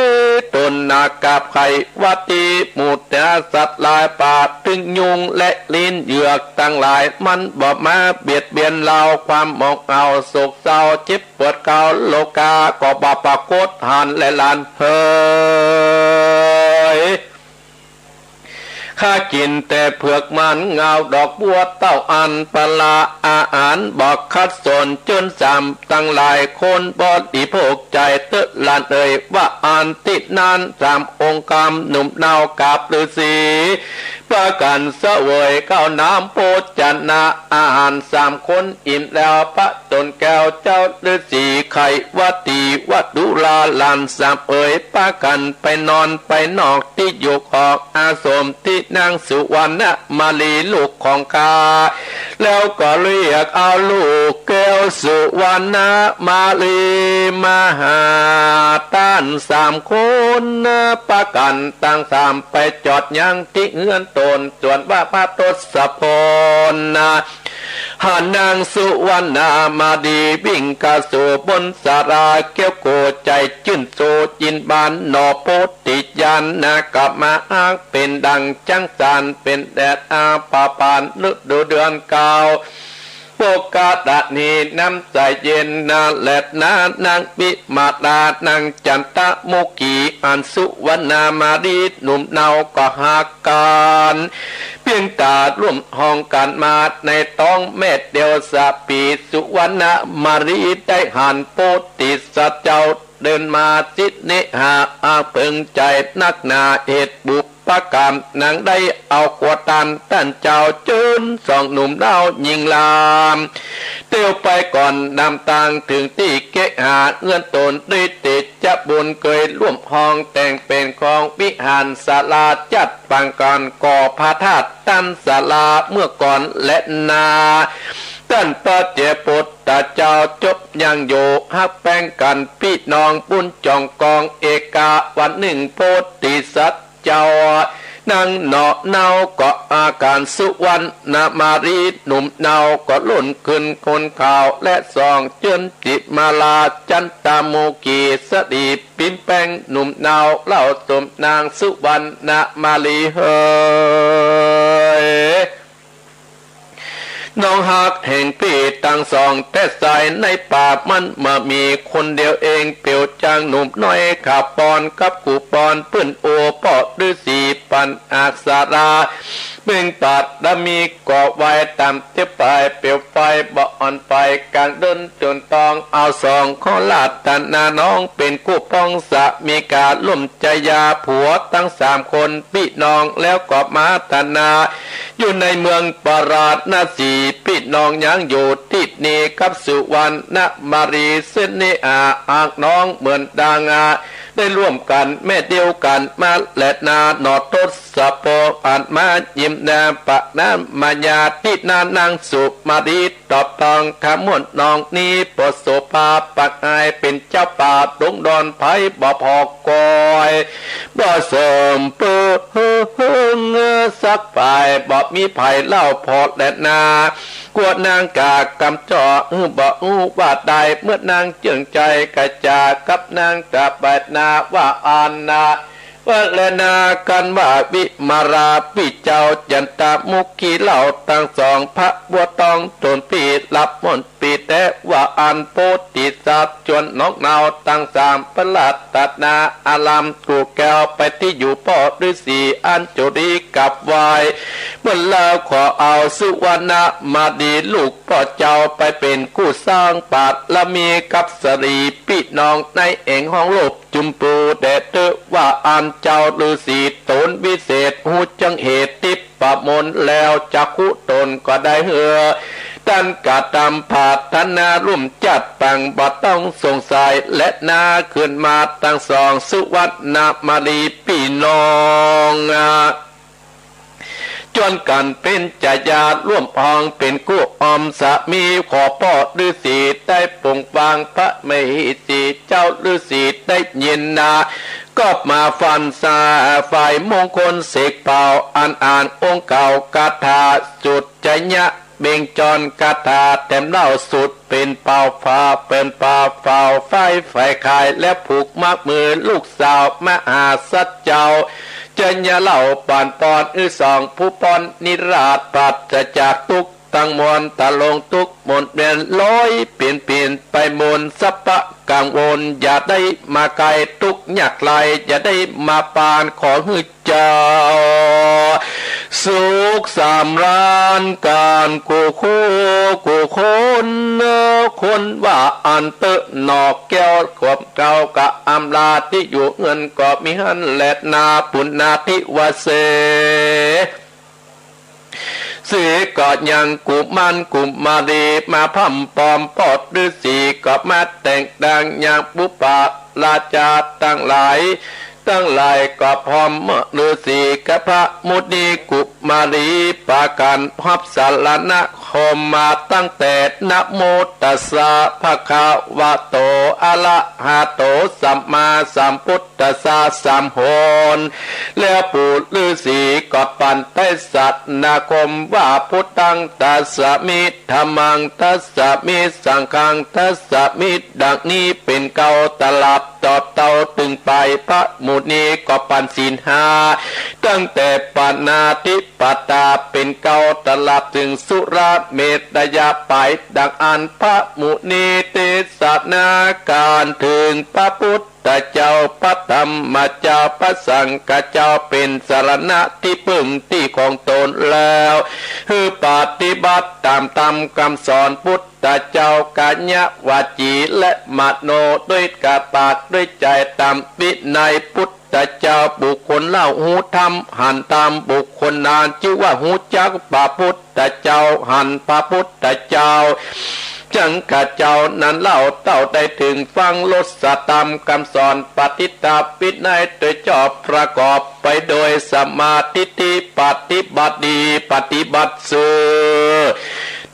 S1: ตนนากับไขวัติมุตตาสัตว์ลายปาดถึงยุงและลิ้นเหยือกตั้งหลายมันบ่มาเบียดเบียนเราความมองเอาโศกเศร้าเจ็บปวดเก่าโลกาก็บ่ปรากฏหันและลานเฮ้ยข้ากินแต่เผือกมันเงาดอกบัวเต้าอันปลาอาหารบอกคัดสนจนสามตั้งหลายคนบอดีโภคใจเตอะลานเอ่ยว่าอันติดนานสามองค์กรรมหนุ่มเนากับฤาษีประกันเสวยข้าวน้ำโพจันนาอาหารสามคนอิ่มแล้วพระตนแก้วเจ้าฤาษีไขวัตีวัดดุลาลานสามเอ่ยประกันไปนอนไปนอกที่อยู่ออกอาสมที่นางสุวรรณมาลีลูกของข้าแล้วก็เรียกเอาลูกแก้วสุวรรณมาลีมาหาต้านสามคนประกันตั้งสามไปจอดยังที่เงื่อนตนส่วนว่าพระทศพลหานางสุวรรณมาดีวิ่งกระสู่บนสาราเกี้ยวโกใจจื่นโซจินบานนอโพธิญาณนากลับมาอ้างเป็นดังจังจานเป็นแดดอาปาปานฤดูเดือนเก่าโปกาดานีน้ำใจเย็นนาแลดนานางปิมาดานางจันตะมุกีอันสุวรรณมาดีหนุ่มเนาก็หาการเพียงตาร่วมห้องกันมาในต้องแม่เดียวสาปีสุวรรณมารีได้หันโพธิสัตว์เจ้าเดินมาจิตเนหาอาเพิงใจนักนาเหตุบุปประกรรมนางได้เอาขวดตันท่านเจ้าจืนสองหนุ่มดาวยิงลามเตียวไปก่อนนำตังถึงที่เกะหาเงื่อนตนด้วยติดจะบุญเคยร่วมห้องแต่งเป็นของวิหารศาลาจัดปังการก่อพระธาตุตั้นศาลาเมื่อก่อนและนาท่านพระเจ้าปุตตะเจ้าจบยังอยู่ฮักแป้งกันพี่น้องปุ้นจองกองเอกาวันหนึ่งโพธิสัตว์เจ้า นางเนาะเนาก็อาการสุวรรณมารีหนุ่มเนาก็ลุ่นขึ้นคนข่าวและสองเจือนจิมาลาจันตาโมกีสดีปิมแป้งหนุ่มเนาเล่าสมนางสุวรรณมาลีเฮยน้องหักแห่งปีตั้งสองแต่ใส่ในป่ามันมามีคนเดียวเองเปียวจางหนุ่มน้อยขับปอนกับกูปอนเปื้อนโอปอดฤาษีปันอักษราเบ่งปัดดมีก่อไว้ตามเจ็บปลายเปียวไฟบ่อ่อนไปกลางดินจนตองเอาสองข้อลาดตันนาน้องเป็นกู้ป้องสะมีการล่มใจยาผัวตั้ง3 คนพี่น้องแล้วก็มาธนาอยู่ในเมืองปราดนาสีพี่น้องยังอยู่ที่นี่กับสุวรรณมารีเส้นนี้อากน้องเหมือนดางได้ร่วมกันแม่เดียวกันมาและนาหนอทศโปอ่านมายิ้มนาปะน้ำมายาที่นานางสุมารีตอบตองขมวนน้องนี้ปโสภาปักอายเป็นเจ้าป่าดงดอนไผ่บ่พอกอยบ่เสริมเปื้อสักฝ่ายบ่มีไผ่เล่าพอดและนากวดนางกากำจ่อบ่ว่าใดเมื่อนางเจืองใจกระจากับนางตะบัดนาว่าอ่านนาว่าและนากันว่าวิมาราปิเจ้าจันตามุกีเหล่าตั้งสองพระบัวตองตนปีรับมนปีแต่ว่าอันโพธิสัตว์จนนกนาวตั้ง3ประหลาดตัดนาอารามกูแก้วไปที่อยู่พ่อฤาษีอันจุรีกับวายเมื่อแล้วขอเอาสุวรรณมาดีลูกพ่อเจ้าไปเป็นกู้สร้างปาดละมีกับสรีพี่น้องในเองห้องลบจุมปูแดดเตอว่าอันเจ้าฤาษีตนวิเศษหูจังเหตุติปปะมนแล้วจักขุตนก็ได้เหือตันกะตำผาธนาร่วมจัดปังบ่ต้องสงสัยและนาขึ้นมาตั้งสองสุวัฒนามาลีพี่น้องจนกันเป็นจายาร่วมพองเป็นกู้อมสามีขอพ่อฤาษีได้ปงวางพระมหิสีเจ้าฤาษีได้ยินนาก็มาฟันซาฝ่ายมงคลเสกเป่าอ่านองค์เก่ากาถาสุดใจยะเบ่งจรกาถาเต็มเล่าสุดเป็นเป่าฟ้าเป็นป่าเฝ้าไฟคายและผูกมักมือลูกสาวมหาสัจเจ้าจะยะเล่าปานปอนสองผู้ปอนนิราชปราศจากทุกตั้งมวลตะลงทุกหมดเปลี่ยนลอยเปลี่ยนไปมนสัปะกังวลอย่าได้มาไกลทุกอยากไกลอย่าได้มาปานขอหือเจ้าสุขสามรานการกูคนคนว่าอันเตนอกแก้วขวบเก่ากะอำลาที่อยู่เงินก็มีหันแลดนาปุณนาทิวเสเสือก็ยังกุมันกุมาดีมาพัมปอมปอดฤาษีก็มาแต่งดังอย่างปุปปะราชาตั้งหลายก็พร้อมฤาษีกับพระมุนีกุมารีปากันพับสารณะคมมาตั้งแต่นะโมตัสสะภะคะวะโตอะระหะโตสัมมาสัมพุทธัสสะสามโหนแล้วปู่ฤาษีก็ปันไตสัตนาคมว่าพุทธังตัสสะมิธัมมังตัสสะมิสังฆังตัสสะมิดังนี้เป็นเก่าตลับตอบเตาตึงไปพระมุนีก็ปันศีล5ตั้งแต่ปานาติปตาเป็นเก่าตลับถึงสุราเมตยาไปดังอันพระมุนีเทศนาการถึงพระพุทธเจ้าพระธรรมเจ้าพระสังฆเจ้าเป็นสรณะที่พึ่งที่ของตนแล้วคือปฏิบัติตามคำสอนพุทธเจ้ากัญญวาจีและมโนด้วยกาปากด้วยใจตามวินัยพุทธเจ้าบุคคลเล่าหูธรรมหันตามบุคคลนานชื่อว่าหูจักพระพุทธเจ้าหันพระพุทธเจ้าจังข้าเจ้านั้นเล่าเต้าได้ถึงฟังลดสตามคำสอนปฏิตาปิดในโดยจอบประกอบไปโดยสมาธิปฏิบัติดีปฏิบัติสื่อ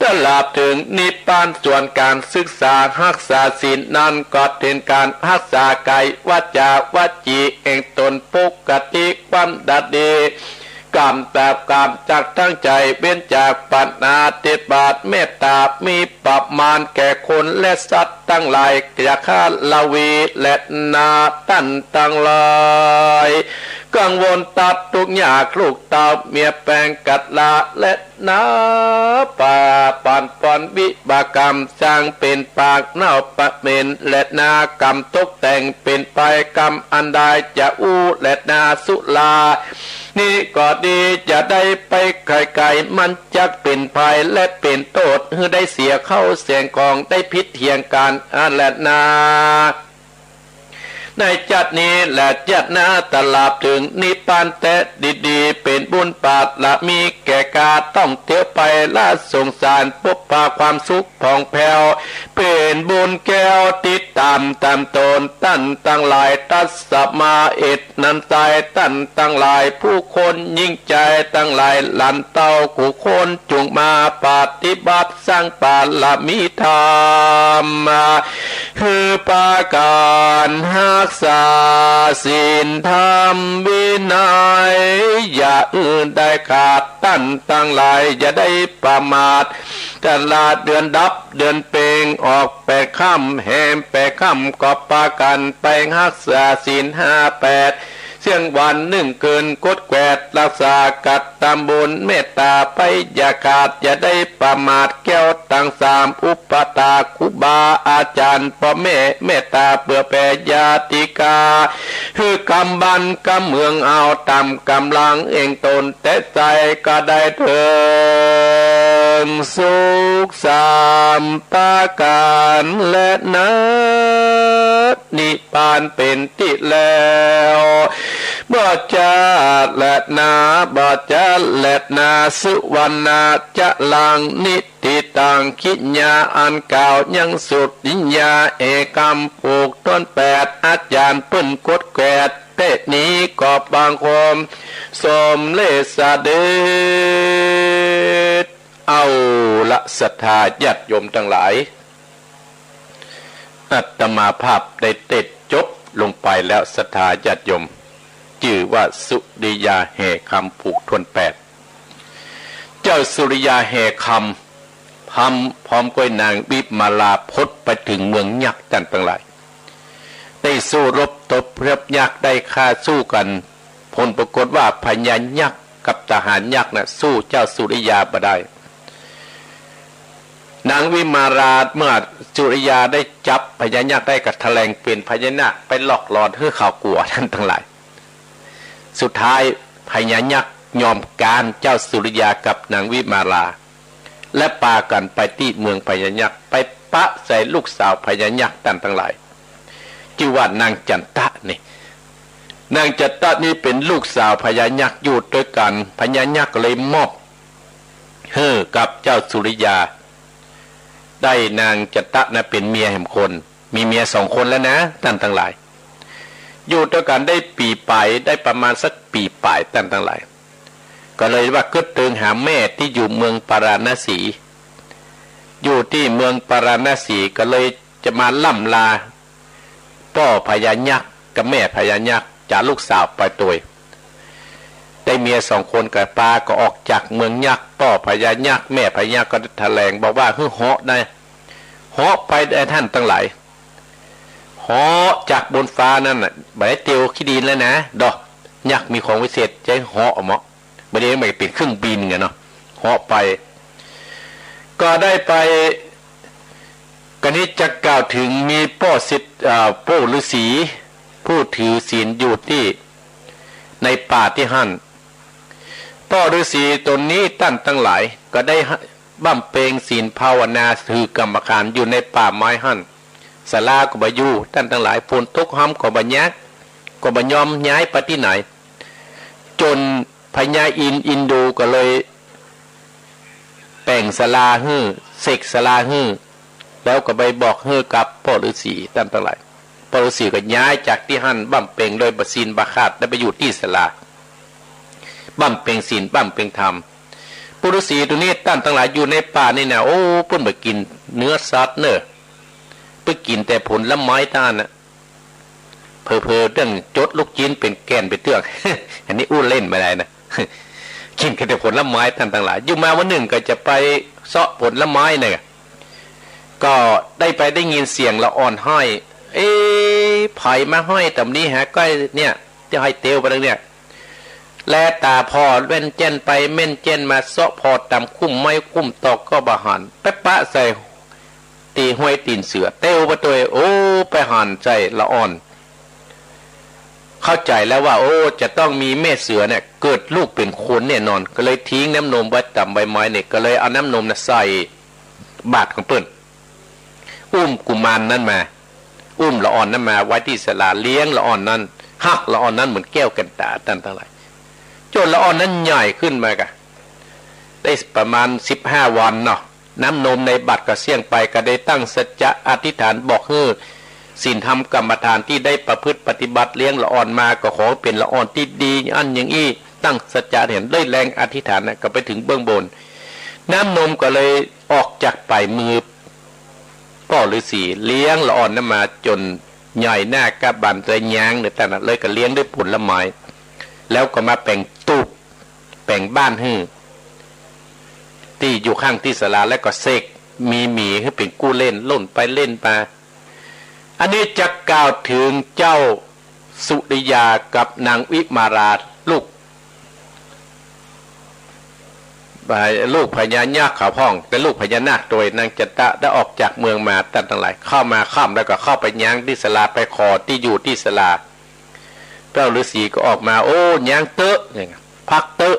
S1: ตลาดถึงนิพพานส่วนการศึกษารักษาศีลนั้นก็เป็นการรักษากายวาจาวจีเองตนปกติความดัดดี กรรมตาบกรรมจากทั้งใจเว้นจากปัญหาเทบาทเมตตามีประมาณแก่คนและสัตว์ทั้งหลายอย่าฆ่าละวีและนาตั้นตั้งหลายกังวลตัดทุกอย่างลูกเต่าเมียแปลงกัดละและนาป่าปันปอนวิบากรรมสร้างเป็นปากเน่าปะเมนและนากรรมตกแต่งเป็นไปกรรมอันใดจะอู้และนาสุลานี่ก็ดีจะได้ไปไกลๆมันจักเป็นภัยและเป็นโทษให้ได้เสียเข้าเสียงกองได้พิษเทียงกันและนาในจัดนี้และจัดนาตลาบถึงนิพพานแต่ดีๆเป็นบุญปาดละมีแก่กาต้องเที่ยวไปละสงสารพบพาความสุขผ่องแผ้วเป็นบุญแก้วติดตามตนตั้นตั้งหลายตัสมาเอ็ดนันใจตั้นตั้งหลายผู้คนยิ่งใจตั้งหลายหลันเต้ากูคนจงมาปฏิบัติสร้างปาละมีธรรมคือปาการหักษาศีลธรรมวินัยอย่าอื่นได้ขาดตั้นตั้งหลายอย่าได้ประมาทตลาดเดือนดับเดือนเปงออกแปดค่ำแหมแปดค่ำก็ปากันไปหักษาศีล58เสี่ยงวันหนึ่งเกินกดแกวดรักษากัดตามบุญเมตตาไปอย่าขาดอย่าได้ประมาทแก้วตั้งสามอุปตาคุบาอาจารย์พ่อแม่เมตตาเพื่อแผ่ญาติกาคือกำบันกำเมืองเอาตามกำลังเองตนแต่ใจก็ได้เถิงสุขสามปาการและนัดนิพพานเป็นที่แล้วบ่จะและนาบ่จะและนาสุวรรณาจะลังนิติตังคิญญาอันเก่ายังสุดยิญญาเอกรรมผูกต้น8อาจารย์เปิ้นกดแกดเตนี้ก็บางคมสมเลสเดชเอาละศรัทธาญาติโยมทั้งหลายอาตมาภาพได้เต็ดจบลงไปแล้วศรัทธาญาติโยมชื่อว่าสุริยาแห่คำผูกทวน8เจ้าสุริยาแห่คำพร้อมก้อยนางวิมาลาพดไปถึงเมืองยักษ์ทั้งหลายได้สู้รบตบเรียบยักษ์ได้ฆ่าสู้กันผลปรากฏว่าพญายักษ์กับทหารยักษ์น่ะสู้เจ้าสุริยาบ่ได้นางวิมาราเมื่อสุริยาได้จับพญายักษ์ได้กับแถลงเป็นพญานาคไปหลอกหลอนให้เขากลัวท่านทั้งหลายสุดท้ายพญายักษ์ยอมการเจ้าสุริยากับนางวิมาราและปากันไปที่เมืองพญายักษ์ไปปะใส่ลูกสาวพญายักษ์ทั้งหลายชื่อว่านางจันทะนี่นางจันทะนี่เป็นลูกสาวพญายักษ์อยู่ด้วยกันพญายักษ์เลยมอบกับเจ้าสุริยาได้นางจันทะนะเป็นเมียแห่งคนมีเมีย2 คนแล้วนะท่านทั้งหลายอยู่ด้วยกันได้ปีปลายได้ประมาณสักปีปลายท่านทั้งหลายก็เลยว่าก็เติงหาแม่ที่อยู่เมืองปาราณสีอยู่ที่เมืองปาราณสีก็เลยจะมาล่ำลาพ่อพญายักษ์กับแม่พญายักษ์จากลูกสาวไปตัวได้เมีย2 คนกับปาก็ออกจากเมืองยักษ์พ่อพญายักษ์แม่พญายักษ์ก็แถลงบอกว่าเหาะได้เหาะไปได้ท่านทั้งหลายเหาะจากบนฟ้านั่นน่ะใบเตียวขี้ดินแล้วนะดอกยักษ์มีของวิเศษใจเหาะเหมาะไม่ได้ไม่เป็นเครื่องบินไงเนาะเหาะไปก็ได้ไปกันนี้จะกล่าวถึงมีพ่อศิษย์พ่อฤาษีผู้ถือศีลอยู่ที่ในป่าที่หั่นพ่อฤาษีตนนี้ท่านทั้งหลายก็ได้บั้มเปงศีลภาวนาถือกรรมฐานอยู่ในป่าไม้หั่นศาลาก็บ่อยู่ท่านทั้งหลายฝนตกห้ำก็บ่ยักก็บ่ยอมย้ายไปที่ไหนจนพญาอินดูก็เลยแต่งศาลาเสกศาลาแล้วก็ไปบอกกับพ่อฤาษีท่านทั้งหลายพ่อฤาษีก็ย้ายจากที่หั่นบั้มเปงโดยบศีลบาคาดได้ไปอยู่ที่ศาลาบั้มเปงศีลบั้มเปงธรรมปุรุษีตัวนี้ท่านทั้งหลายอยู่ในป่านี่นะโอ้เพิ่นบ่กินเนื้อสัตว์เน้อไปกินแต่ผลละไม้ท่านน่ะเพอเรื่องจดลูกชิ้นเป็นแกนเป็นเตื้อง อันนี้อู้เล่นไม่ได้นะ กินแต่ผลไม้ต่างๆหลายอยู่มาวันหนึ่งก็จะไปเสาะผลไม้เนี่ยก็ได้ยินเสียงละอ่อนห้อยไผ่มาห้อยตำนี้ฮะก็เนี่ยจะให้เตียวไปแล้วเนี่ยแลตาพอเว้นเจนไปเม่นเจนมาเสาะพอตำคุ้มไม้คุ้มตอกก็บะหันไปปะใส่ตีห้วยตีนเสือเตียวไปตัวโอ้ไปหันใจละอ่อนเข้าใจแล้วว่าโอ้จะต้องมีแม่เสือเนี่ยเกิดลูกเป็นคนแน่นอนก็เลยทิ้งน้ำนมไว้ต่ำใบไม้เนี่ยก็เลยเอาน้ำนมน่ะใส่บาตรของเปิ้นอุ้มกุมารนั่นมาอุ้มละอ่อนนั้นมาไว้ที่ศาลาเลี้ยงละอ่อนนั้นหักละอ่อนนั้นเหมือนแก้วกันตาทั้งหลายจนละอ่อนนั้นใหญ่ขึ้นมากะได้ประมาณ15 วันเนาะน้ำนมในบัตรก็เสี่ยงไปก็ได้ตั้งสัจจะอธิษฐานบอกให้ศีลธรรมกรรมฐานที่ได้ประพฤติปฏิบัติเลี้ยงละอ่อนมาก็ขอเป็นละอ่อนที่ดีอันอย่างอี้ตั้งสัจจะเห็นได้แรงอธิษฐานนะก็ไปถึงเบื้องบนน้ำนมก็เลยออกจากปลายมือพ่อฤาษีเลี้ยงละอ่อนนั้นมาจนใหญ่หน้ากับบันใจย้างเนี่ยแต่นั้นเลยก็เลี้ยงด้วยผลไม้แล้วก็มาแป่งตูบแป่งบ้านฮื้อที่อยู่ข้างที่ศาลาแล้วก็เสกมีหมีให้เป็นกู้เล่นล่นไปเล่นมาอันนี้จะกล่าวถึงเจ้าสุริยากับนางวิมาราลูกพญานาคขาวพ่องแต่ลูกพญานาคโดยนางจัตตะได้ออกจากเมืองมาตั้งหลายเข้ามาข้ามแล้วก็เข้าไปย้างที่ศาลาไปขอที่อยู่ที่ศาลาเจ้าฤาษีก็ออกมาโอ้ย้างเตอะพักเตอะ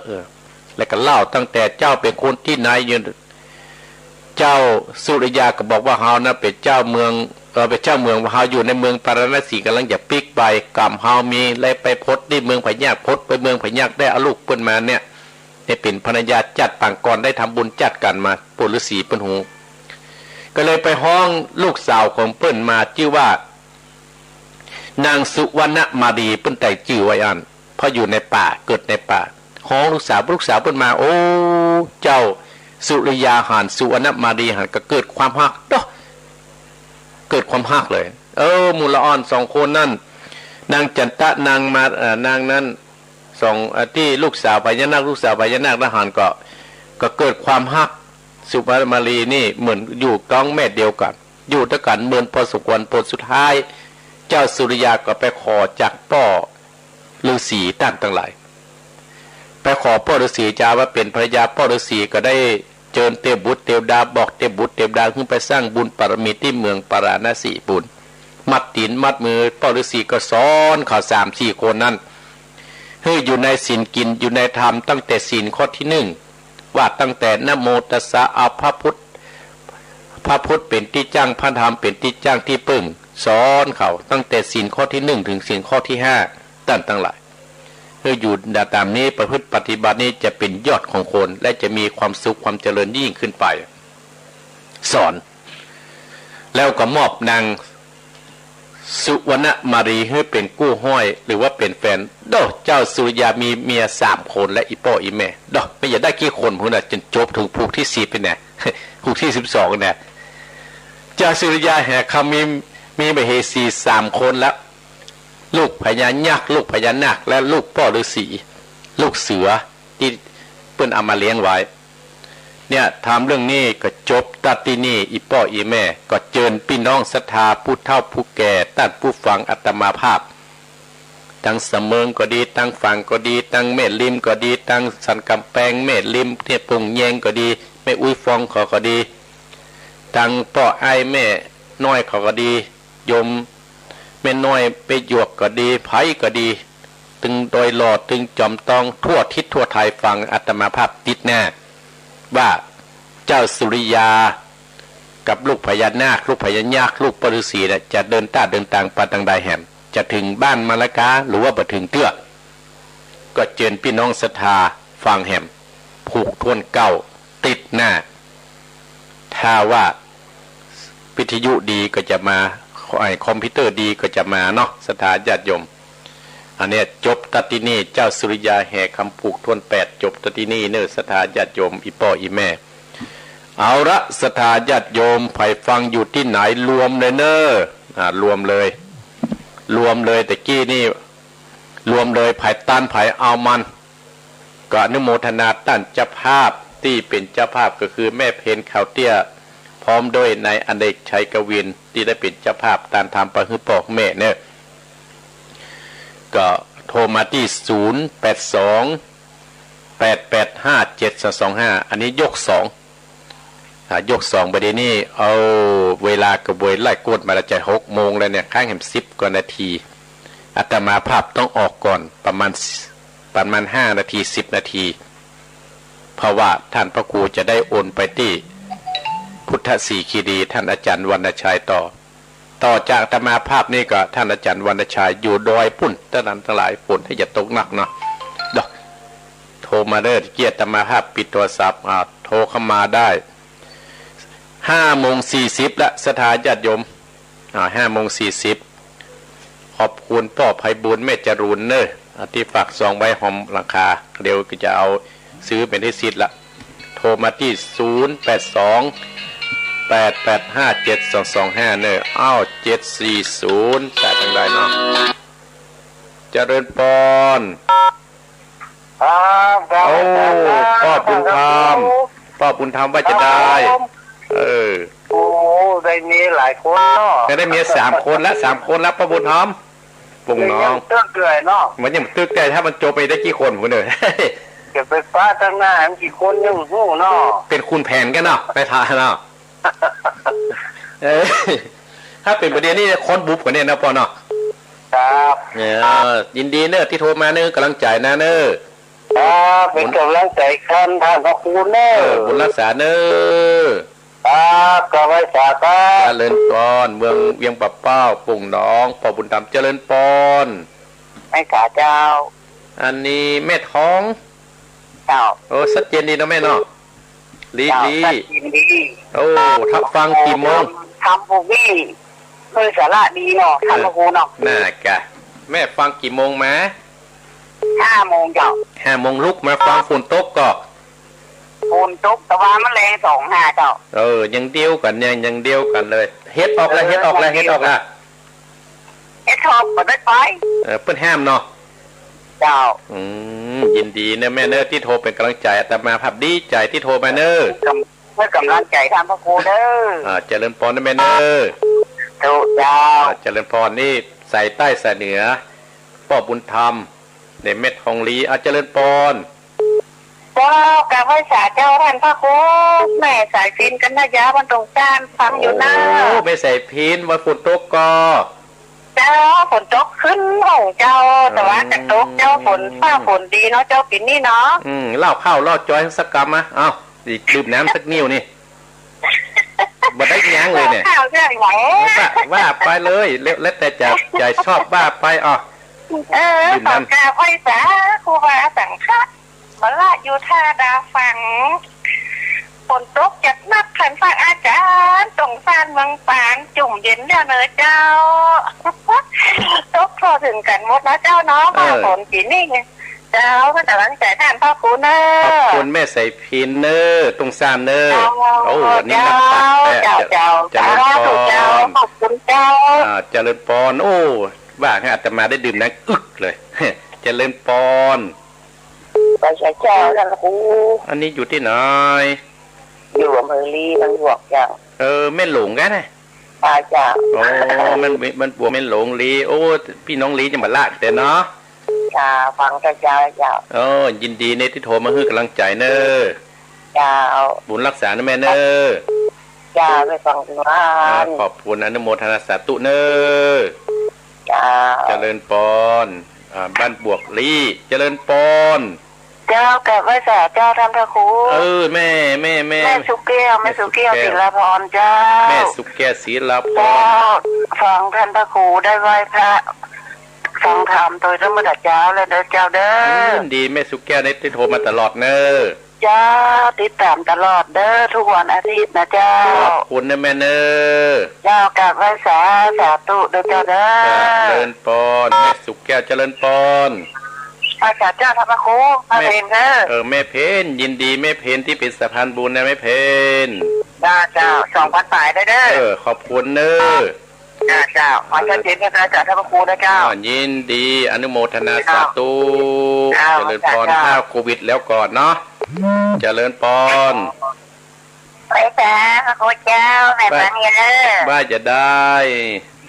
S1: แล้วก็เล่าตั้งแต่เจ้าเป็นคนที่ไหนยืนเจ้าสุริยาก็บอกว่าเฮานะเป็นเจ้าเมืองเป็นเจ้าเมืองว่าเฮาอยู่ในเมืองปาราณสีกำลังจะปิกไปกรรมเฮามีเลยไปพดที่เมืองพญาพดไปเมืองพญาได้เอาลูกเปิ้นมาเนี่ยให้เป็นภรรยาจัดปังก่อนได้ทำบุญจัดกันมาปุฤษีเปิ้นหูก็เลยไปห้องลูกสาวของเปิ้นมาชื่อว่านางสุวรรณมาดีเปิ้นแต่ชื่อไว้อันเพราะอยู่ในป่าเกิดในป่าห้องลูกสาวเปิ้นมาโอ้เจ้าสุริยาหานสุวรรณมาดีหันก็เกิดความฮักเนาะเกิดความฮักเลยมูลอ่อน2 คนนั่นนางจันตะนางมานางนั้น2ที่ลูกสาวพญานาคทหารก็เกิดความฮักสุวรรณมาลีนี่เหมือนอยู่ก้องแม่เดียวกันอยู่ด้วยกันเหมือนพอสมควรผลสุดท้ายเจ้าสุริยาก็ไปขอจากพ่อฤาษีต่างหลายไปขอพ่อฤาษีจ้าว่าเป็นภรรยาพ่อฤาษีก็ได้เจิญเทพบุตรเทวดาบอกเทพบุตรเทวดาขึ้นไปสร้างบุญปรมีที่เมืองปาราณสีบุญมัดตีนมัดมือพ่อฤาษีก็สอนเขา3-4 คนนั้นให้อยู่ในศีลกินอยู่ในธรรมตั้งแต่ศีลข้อที่1ว่าตั้งแต่นะโมตัสสะอาพระพุทธเป็นที่จ้างพระธรรมเป็นที่จ้างที่พึ่งสอนเขาตั้งแต่ศีลข้อที่1ถึงศีลข้อที่5ตั้งหลายเพื่ออยู่ตามนี้ประพฤติปฏิบัตินี้จะเป็นยอดของคนและจะมีความสุขความเจริญยิ่งขึ้นไปสอนแล้วก็มอบนางสุวรรณมารีให้เป็นกู้ห้อยหรือว่าเป็นแฟนดอกเจ้าสุริยามีเมีย3 คนและอีพ่ออีแม่ดอกไม่อยากได้กี่คนพูดนะจนจบถึงผูกที่10เป็นไงผูกที่12เนี่ยเจ้าสุริยาแห่คำมีมเหสี3 คนแล้วลูกพญานาคลูกพญานาคและลูกพ่อฤาษีลูกเสือที่เปิ้นเอามาเลี้ยงไว้เนี่ยทำเรื่องนี้ก็จบตัดที่นี่อีพ่ออีแม่ก็เจิญพี่น้องศรัทธาผู้เฒ่าผู้แก่ตั้งผู้ฟังอัตมาภาพทั้งเสมิงก็ดีทั้งฝั่งก็ดีทั้งแม่ริมก็ดีทั้งสันกำแพงแม่ริมเนี่ยปงแยงก็ดีแม่อุ้ยฟองเขาก็ดีทั้งพ่อไอ้แม่น้อยเขาก็ดีโยมแม่น้อยไปหยวกก็ดีไผก็ดีตึงโดยหลอดตึงจอมตองทั่วทิศทั่วไทยฟังอัตมาภาพติดแน่ว่าเจ้าสุริยากับลูกพญานาคลูกพญานาคลูกปฤาษีเนี่ยจะเดินทางไปทางใดแห่งจะถึงบ้านมะละกาหรือว่าบ่ถึงเตื้อก็เจิญพี่น้องศรัทธาฟังแห่งผูกทวนเก้าติดหน้าถ้าว่าวิทยุดีก็จะมาคอมพิวเตอร์ดีก็จะมาเนาะศรัทธาญาติโยมอันนี้จบตัดที่นี่เจ้าสุริยาแห่คำผูกทวน8จบตัดที่นี่เนื้อศรัทธาญาติโยมอีพ่ออีแม่เอาละศรัทธาญาติโยมไผ่ฟังอยู่ที่ไหนรวมเลยเนอะรวมเลยแต่กี้นี่รวมเลยไผ่ต้านไผ่เอามัน ก็อนุโมทนาท่านเจ้าภาพที่เป็นเจ้าภาพก็คือแม่เพนข่าวเตี้ยพร้อมด้วยนายอเนกชัยกวินที่ได้เป็นเจ้าภาพตามทำประหึปอกแม่เนี่ยก็โทรมาที่0828857225อันนี้ยกยก2ประเด็นนี้เอาเวลากระบวยไล่กดมาละใจ6 โมงแล้วเนี่ยข้างแห่ง10กว่านาทีอาตมาภาพต้องออกก่อนประมาณ5 นาที10 นาทีเพราะว่าท่านพระครูจะได้โอนไปที่พุทธศรีคีรีท่านอาจารย์วรรณชัยต่อจากอาตมาภาพนี่ก็ท่านอาจารย์วรรณชัยอยู่ดอยปุ่นท่านนั้นทั้งหลายฝนให้อย่าตกหนักเนาะดอกโทรมาเด้อเกียรติอาตมาภาพปิดโทรศัพท์โทรเข้ามาได้5:40ละสถานญาติโยม5:40ขอบคุณพ่อไพบูลย์แม่จรูนเนอที่ฝากซองใบหอมราคาเดี๋ยวก็จะเอาซื้อเป็นที่สิทธิ์ละโทรมาที่0828857225เนอ740แต่จังไดเนาะเจริญปอนโอ้พ่อบุญธรรมว่าจะได้
S3: โอ้ได้มีหลายคนเนาะ
S1: ได้มี3 คนแล้วพ่อบุญธรรมปุงน้อง
S3: ตึกเกยเนาะ
S1: มันยังตึกแต่ถ้ามันโจไปได้กี่คนผมเนี่ย
S3: เก็บไปฟ้าทางหน้ามันกี่คนยังหู้เนาะ
S1: เป็นคุณแผนกันเนาะไปทาเนาะถ้าเป็นประเด็นนี้ค้นบุบกว่านี้นะพ่อเนาะ
S3: ครับ
S1: ยินดีเนอะที่โทรมาเนอะกำลังใจนะเนอะ
S3: เป็นกำลังใจคันท่านพระคุณเนอะ
S1: บุญรักษาเนอะ
S3: ก็ไว้สาธุ
S1: เจริญปอนเมืองเวียงปะเป้าปุ่งน้องพ่อบุญธรรมเจริญปอน
S3: ไอ้ข้าเจ้า
S1: อันนี้แม่ท้อง
S3: เจ้า
S1: ชัดเจนดีนะแม่เนาะลีโอ้ทับฟังกี่โมง
S3: ทำบุบี้คือสาระดีเนาะทำมาคูเนาะ
S1: น่ากะแม่ฟังกี่โมงมา
S3: 5 โมงเจ้า
S1: 5 โมงลุกมาฟังฝนตกก็
S3: ฝนตกแต่ว่ามันแรง2-5เจ้า
S1: ยังเดียวกันยังเดียวกันเลยเฮ็ดออกแล้วเฮ็ดออก
S3: เฮ็ดออกบ่ได้ไป
S1: เปิ้นห้ามเนาะ
S3: เจ้า
S1: ยินดีนะแม่เนอที่โทรเป็นกำลังใจอาตมาภาพดีใจที่โทรมาเนอ
S3: เพื่อกำลังใจทางพระครูเด้
S1: อเจริญพรนะแม่เนอ
S3: ถูกเจ้า
S1: เจริญพรนี่ใส่ใต้ใส่เหนือพ่อบุญธรรมในเม็ดทองลีเจริญพร
S2: เจ้ากราบไหว้สาเจ้าท่านพระครูแม่สายพินกันนะยะวันตรงจานฟังอยู่นะ
S1: ไม่ใส่พินวันฝนตกก็
S2: เจ้าฝนตกขึ้นห้องเจ้าแต่ว่าจะตกเจ้าฝนฟ้าฝนดีเนาะเจ้าปิ่นนี่เนาะ
S1: เล่าข้าวเล่าจอยสักกรรมมะเอ้าดื่มน้ำสักนิ้วนี่มาได้ยั้งเลยเนี่ยว่าไปเลยแล้วแต่ใจชอบบ้าไป
S2: ต่อกราบไหว้สาครูบาสังฆะมาละอยู่ท่าดาฟังฝนตกจัดนักขันฝากอาจารย์ตรงซานเมืองปานจุ่มเย็นแล้วเนอะเจ้าตกพอถึงกันหมดนะเจ้าเนาะมาฝนปีนี่ไงเจ้าก็แต่หลังใจท่านพ่อครูเนอ
S1: ขอบคุณแม่ใส่พินเนอตรงซานเนอ
S2: นี่นักปัดเจ้าขอบคุณเจ้า
S1: เจริญปอนว่าให้อาตมาได้ดื่มน้ำอึกเลยเจริญปอน
S2: ไปใช้เจ้าท่านครู
S1: อันนี้อยู่ที่ไหน
S2: อยู่อำเภอลีมันบวกเจ้า
S1: แม่หลงกันนะ
S2: เจ้า
S1: มันบวกแม่หลงลีพี่น้องลีจะมาลากแต่เนาะ
S2: ฟังเจ้า
S1: ยินดีในที่โทรมาให้กำลังใจเนอ
S2: เจ้า
S1: บุญรักษานะแม่เนอ
S2: เจ้าไปฟังว่า
S1: ขอบคุณอนุโมทนาสาธุเนอ
S2: เจ้า
S1: เจริญปอนบ้านบวกลีเจริญปอน
S2: เจ้ากับว่าสาเจ้าท่านพระครู
S1: แม่
S2: สุกแก้วศิลาพรเจ้า
S1: แม่สุกแก้วศิลาพร
S2: ฟังท่านพระครูได้ไหว้พระฟังธรรมโดยธรรมดาเจ้าเลยเด้อเจ้าเด้อ
S1: ดีแม่สุกแก้วได้โทรมาตลอดเนอ
S2: เจ้าติดตามตลอดเด้อทุกวันอาทิตย์นะเจ้า
S1: ขอบคุณนะแม่เนอ
S2: เจ้ากับไหว้สาธุเด้อเจ้าเด้อ
S1: เจริญปอนแม่สุกแก้วเจริญปอน
S2: อาจารย์เจ้าธรรมครูแม่เพน
S1: แม่เพนยินดีแม่เพนที่เป็นสะพานบุญนะแม่เพน
S2: เจ้า2,000 ฝ่ายได้เด้อ
S1: ขอบคุณเนอ
S2: เจ้าขอเชิญเชิญนะเจ้าท่านพระครูนะเจ้า
S1: ยินดีอนุโมทนาสาธุเจริญพร
S2: เจ้า
S1: ข้าวโควิดแล้วก่อนเนาะเจริญพร
S2: ไปจ้าพระครูเจ้าแม่มาเนี่ยเลย
S1: บ้าจะได้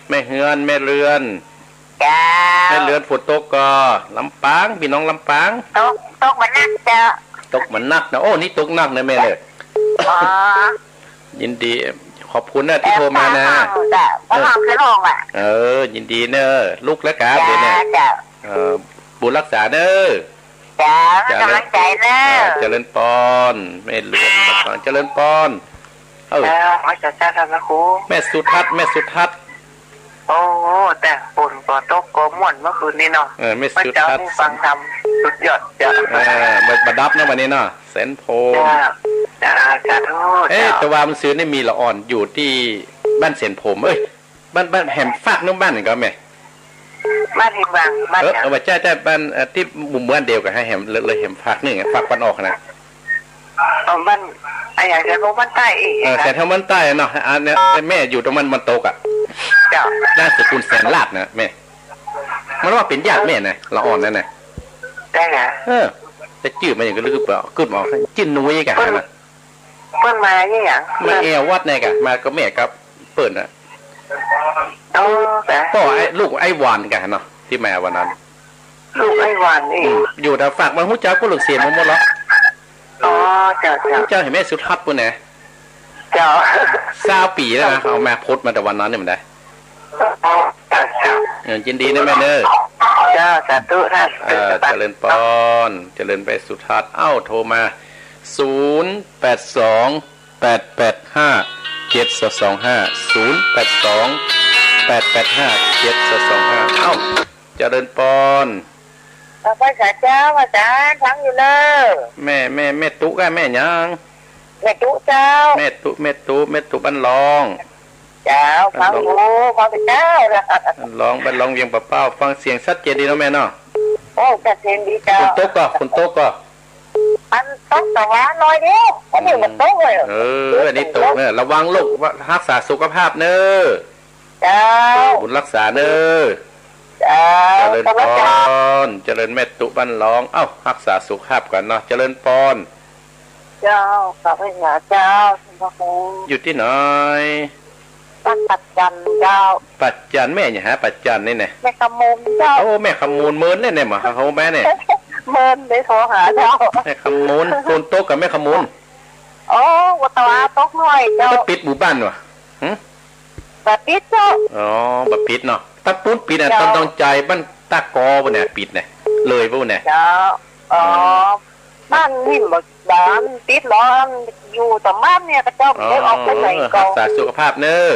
S1: แม่เฮือนแม่เรือน
S2: จ้า
S1: แม่เรือนฝนตกก็ลำปางพี่น้องลำปาง
S2: ตกมันนักเจ้า
S1: ตกมันนักนะโอ้นี่ตกนักนะแม่เลยยินดีขอบคุณนะที่โทรมานะ
S2: ก็ห้องขึ้นห้องอ่ะ
S1: ยินดีเนอะลูกและกาเดี๋ยวเนี่ยบุญรักษาเนอะ
S2: จ้ากำลังใจเนอะ
S1: เจริญปอนแม่เรือนเจริญปอน
S2: ขอจ้าท่านพระครู
S1: แม่สุทัศน์แม่สุทัศน์
S2: โอ้แต่ฝนก็ตกก็ม่วนเมื่อคืนนี้เนาะ
S1: ไม่สุดทัด
S2: ฟังทำสุดยอดจ้ะ
S1: บัดดับนะวันนี้เนาะแสนโพ
S2: จ้า
S1: แต่ว่ามันซื้อนี่มีละอ่อนอยู่ที่บ้านเสนผมบ้านแหมฝากน้องบ้านหนึ่งก็แม่
S2: บ้านแหมบางบ้าน
S1: ว่าจ้าบ้านที่มุมบ้านเดียวกับให้แหมเลยแหมฝากหนึ่งฝากปันออกนะ
S2: บ้านอยากจะรู้บ้านใต้อีก
S1: แต่ถ้าบ้านใต้เนาะอันนี้แม่อยู่ตรงมันตกอ่ะน่าสกุลแสนลาดนะแม่มันว่าเป็นญาติแม่นะละอ่อนนั่นนะ
S2: ได้ไง
S1: แต่จืดมันอย่างก็ลึกเปล่าขึ้นมาจิ้นนุ้ยกันนะ
S2: เปิ้ลมาอย่าง
S1: มาแอววัดไงกันมาก็แม่กับเปิดนะ
S2: ก็
S1: ลูกไอ้วานกันเนาะที่แม่วันนั้น
S2: ลูกไอ้วานนี่
S1: อยู่แต่ฝากมันหูเจ้าก็หลุดเสียมันหมดแล้ว
S2: เ
S1: จ้าเห็นแม่สุดทัดปุ่นเนี่ย20 ปีแล้วนะเอาแม่พดมาแต่วันนั้นเนี่ยมันได้ยินดีนะแม่เนอ
S2: จ้าสาธุท่าน
S1: เจริญปอนเจริญไปสุทัศน์โทรมา0828857225 เจริญปอน
S2: พระเจ้าอาจารย์ทั้งอยู่เลย
S1: แม่ตุ๊กแม่ยัง
S2: แม่ตุ๊เจ้า
S1: แม่ตุ๊บ้านรอง
S2: เจ้าฟังเจ้า
S1: ร้องบ้านรองเวียงปะเป้าฟังเสียงชัดเจนดีเนาะแม่เนาะ
S2: ชัดเจนดีเจ้า
S1: คุณโต๊ะก็
S2: มันตกแต่ว่าน้อยเดียวอันนี้มันตกเลย
S1: อันนี้ตกเนี่ยระวังลูกรักษาสุขภาพเนอะ
S2: เจ้า
S1: บุญรักษาเนอะเจริญปอนเจริญแม่ตุ๊บ้านรองรักษาสุขภาพก่อนเนาะเจริญปอน
S2: เจ้าขอบพระเจ้า
S1: อยู่ที่ไหน
S2: บ้านปัจจันเจ้า
S1: ปัจจันแม่เนี่ยฮะปัจจันนี่ไง
S2: แม่ขมูลเจ้า
S1: แม่ขมูลเมินเนี่ยมาเขาแม่เนี่ย
S2: เมินได้โทรหาเจ้า
S1: แม่ขมูลคนโต๊ะกับแม่ขมูล
S2: วัตวาโต๊ะหน่อยเจ้า
S1: ปิดหมู่บ้านวะ
S2: แบบปิดเจ้า
S1: แบบปิดเนาะตะปุ้นปิดต้องใจบ้านตากอปะเนี่ยปิดเนี่ยเลยปะเนี่ย
S2: เจ้าบ้านนี่บ้านปิดร้อนอยู่แต่บ้านเนี่ยก็เจ้าไม่ออกไปไหนก็
S1: รักษาสุขภาพเนอะ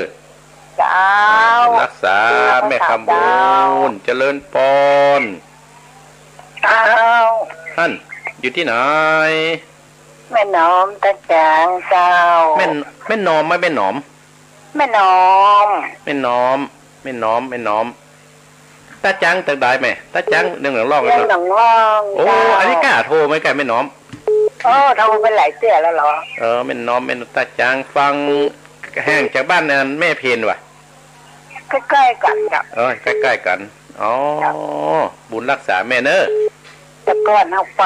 S2: เจ้า
S1: รักษาแม่ขมูลเจริญปอนท่านอยู่ที่ไหน
S2: แม่น้อมตะจางเจ้า
S1: แม่น้อมไม่แม่น้อม
S2: แม่น้อม
S1: ตาจังตึกได้ไหมตาจังหนึ่งหลังล่องเลย
S2: หลังล่อง
S1: อันนี้กล้าโทรไหมกล้าแม่น้อม
S2: โทรไปหลายเสื้อแล้วเหรอ
S1: แม่น้อมแม่ตาจังฟังแห้งจากบ้านนั้นแม่เพนว่ะ
S2: ใกล้ๆกันครับ
S1: ใกล้ๆกันบุญรักษาแม่เนอะ
S2: แต่ก่อนเอาไป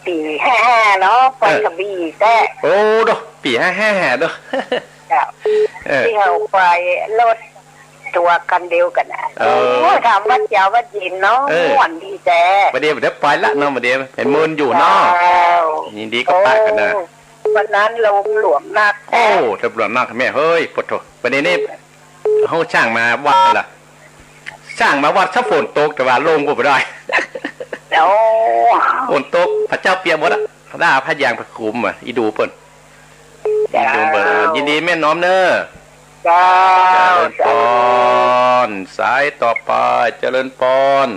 S2: ปี55เนาะไปกระบี่แต่
S1: ดอกปี55ดอก
S2: ที่เอาไปรถตัวกันเดียวกันถามว่าเจ้าว่ายินเนาะม่วนดีแต่
S1: ประเดี๋ยวไปละเนาะประเดี๋ยวเห็นมืนอยู่เนาะยินดีก็ปากกันนะ
S2: วันนั้นลมหลวงนัก
S1: ตำรวจนักแม่เฮ้ยปวดท้องประเดี๋ยวนี้เขาช่างมาวัดล่ะช่างมาวัดถ้าฝนตกแต่ว่าลมก็ไม่ได้ฝนตกพระเจ้าเปียหมดอ่ะได้พระยางพระคุมอีดูเปิ่นยินดีแม่น้อมเนอะ
S2: เจ
S1: ริญปอนสายต่อไปเจริญปอน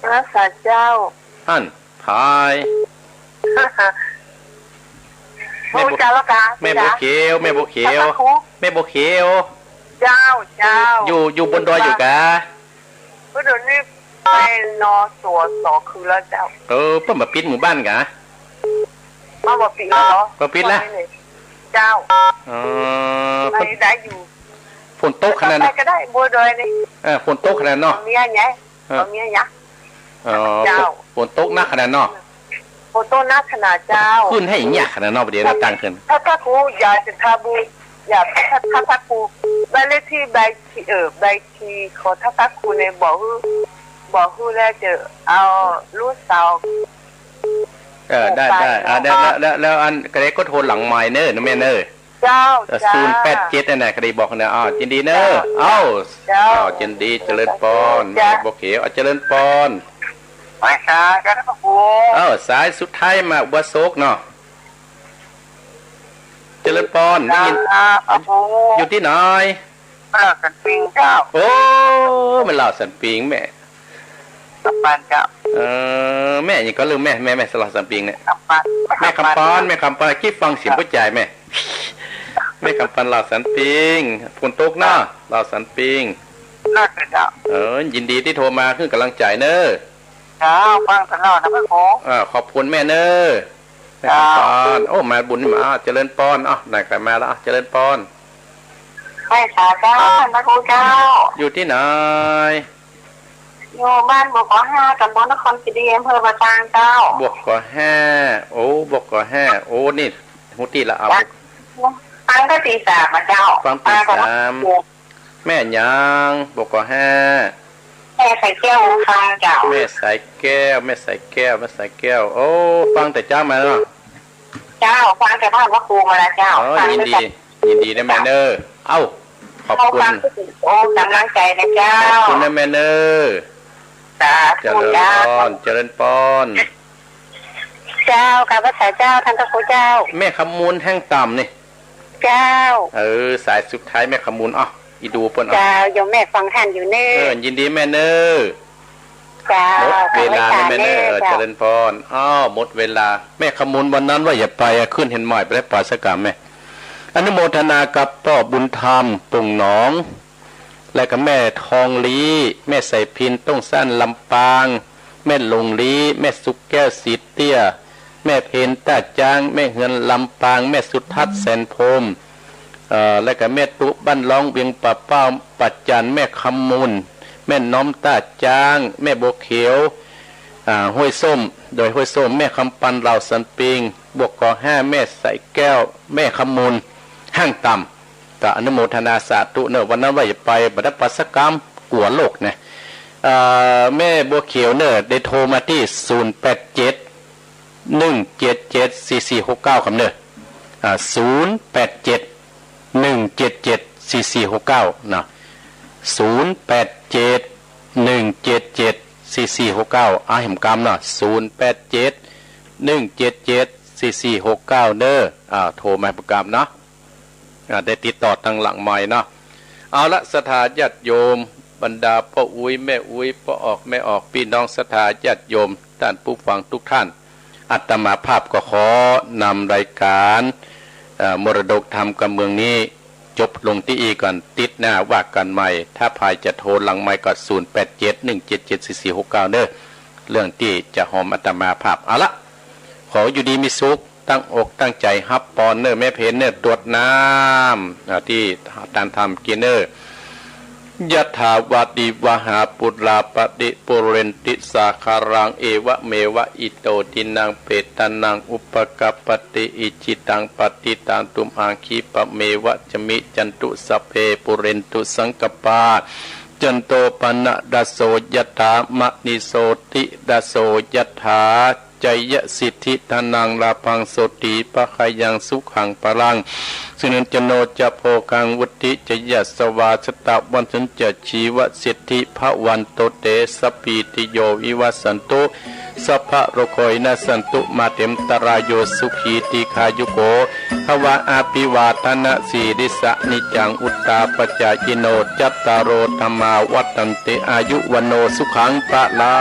S2: พระสัตว์เจ้า
S1: ท่านพาย
S2: แม่บุเจ้าละกัน
S1: แม่บุเขียวแม่บุเขียว
S2: เจ้า
S1: อยู่บนดอยอยู่กะ
S2: เดี๋ยวนี้ไปนอตัว2 คืนแล้วเจ้า
S1: เพิ่งมาปิดหมู่บ้านกะ
S2: มาปิดแล้วเหรอ
S1: ปิดแล้ว
S2: เจ้าไปได้อยู่
S1: ฝ ฝนตกขนาด
S2: ไปก็ได้บัวดอยนี่
S1: ฝนตกขนาดเนาะ
S2: เมียไงเมียยักษ์ เจ้า
S1: ฝนตกหนักขนาดเนาะ
S2: โฟโต้นักขนาดเจ้า
S1: ขึ้นให้อีกอย่างขนาดเนาะประเดี๋ยวเราตั้งขึ้น
S2: ถ้าครูอยากจะทาบูอยากถ้าครูบ้านเลขที่ใบทีขอถ้าครูในบอกฮู้แล้วจะเอาลูกสาว
S1: ได้แล้วอันกระเดก็โทรหลังไม้เนอร์นะแม่เนอร์
S2: เจ้า
S1: 087นั่นน่ะกระเดบอกนะจินดีเนอร์จินดีเจริญปอนบอกเขียวเจริญปอน
S2: ไปค่ะกันนะครู
S1: สายสุดท้ายมาวัดโศกเนาะเจริญปอนได้ยินอยู่ที่ไหน
S2: สันปิงเจ้า
S1: โอ้มันเล่าสันปิงแม่
S2: สัมปันเจ้า
S1: แม่ยังก็ลืมแม่สลัดสัมปิงเนี่ยแม่คำปอนคิดฟังเสียงผู้ใจแม่คำปอนเล่าสันปิงฝนตกเนาะเล่าสันปิง
S2: น่าจะเจ้า
S1: ยินดีที่โทรมาขึ้นกำลังใจเนอะ
S2: เจ้าฟังตลอดนะพ่อครู
S1: ขอบคุณแม่เนอะแม่คำปอนโอ้มาบุญมาเจริญปอนไหนใครมาแล้วเจริญปอน
S2: ไม่ค่ะเจ้านะครูเจ้า
S1: อยู่ที่ไหน
S2: อยู่บ้านบก5ตำบลนครศรีอำเภอประจางเจ้า
S1: บก5โอ้บก5โอ้นี่หูตีละเอา
S2: ฟังก็ตี3มาเจ้า
S1: ฟังตี3แม่ยังบก5
S2: แม่ใส่แก้วฟังเจ้า
S1: แม่ใส่แก้วโอ้ฟังแต่เจ้ามาแล้ว
S2: เจ้าฟังแต่ท่านพระครูมาแล้วเจ้า
S1: ยินดีนะแม่เนอร์ขอบคุณ
S2: โอ้กำลังใจนะเจ้า
S1: ขอบคุณนะแม่เนอร์เจริญปอน
S2: เจ้าข้าพเจ้าเจ้าท่านพระครูเจ้า
S1: แม่ขมูลแห้งต่ำนี่
S2: เจ้า
S1: สายสุดท้ายแม่ขมูลอีดูเปิ้น
S2: เจ้าโยมแม่ฟังท่านอยู่เนอ
S1: ยินดีแม่เนอร์
S2: เจ้า
S1: เวลาแม่เนอร์เจริญพรหมดเวลาแม่ขมูลวันนั้นว่าอย่าไปขึ้นเห็นหมายไปได้ป่าสกามแม่อนุโมทนากับพ่อบุญธรรมตุงหนองและกับแม่ทองลีแม่ใส่พินต้องสั้นลำปางแม่ลงลีแม่สุกแก้วสีเตี้ยแม่เพนตาจางแม่เฮือนลำปางแม่สุทัศน์แสนพรมและกับแม่ตุบ้านร้องเวียงป่าเป้าปัจจันแม่คำมูลแม่น้อมตาจางแม่โบเขียวห้วยส้มโดยห้วยส้มแม่คำปันเหล่าสันปิงบวกก่อ5แม่ใส่แก้วแม่คำมูลห้างต่ำก็อนุโมทนาสาธุเนอะวันนั้นว่าจะไปบัดปัสกรรมกัวโลกนะแม่บัวเขียวเนอะได้โทรมาที่0871774469คำเนอะ0871774469นะ0871774469เห็นกรรมนะ0871774469เนอะโทรมาประกรรมนะได้ติดต่อทางหลังใหม่เนาะเอาละสถาญาติโยมบรรดาพ่ออุ้ยแม่อุ้ยพ่อออกแม่ออกพี่น้องสถาญาติโยมท่านผู้ฟังทุกท่านอาตมาภาพก็ขอนำรายการมรดกธรรมกับเมืองนี้จบลงที่อีก่อนติดหน้าว่ากันใหม่ถ้าภายจะโทรหลังใหม่ก็0871774469เด้อเรื่องที่จะหอมอาตมาภาพเอาละขออยู่ดีมีสุขตั้งอกตั้งใจฮับปอนเนอร์แม่เพนเนอร์ตรวจน้ำที่ตามทำกินเนอร์ยะถาวาติวหาปุราปฏิปุเรนติสาคารังเอวะเมวะอิโตตินังเปตานังอุปกัปปติอิจิตังปฏิตังตุมอังคีปะเมวะจมิจันตุสัพเพปุเรนตุสังกปาจันโตปนะดาโสยถามะนิโสติดาโสยถาใจยสิทธิธนังลาพังโสติปะขยังสุขังปรังสุนันจโนจะโพกังวุติจยสวาสตะวันสันจะชีวสิทธิภวันโตเตสปีติโยวิวัสสันตุสัพพะโรโคยนาสันตุมาเต็มตรายโยสุขีติคายุโกภวะอาภิวาทนาสีริสะนิจังอุตตาปจายโนจัตตารโอธรรมาวัตันติอายุวโนสุขังปะลา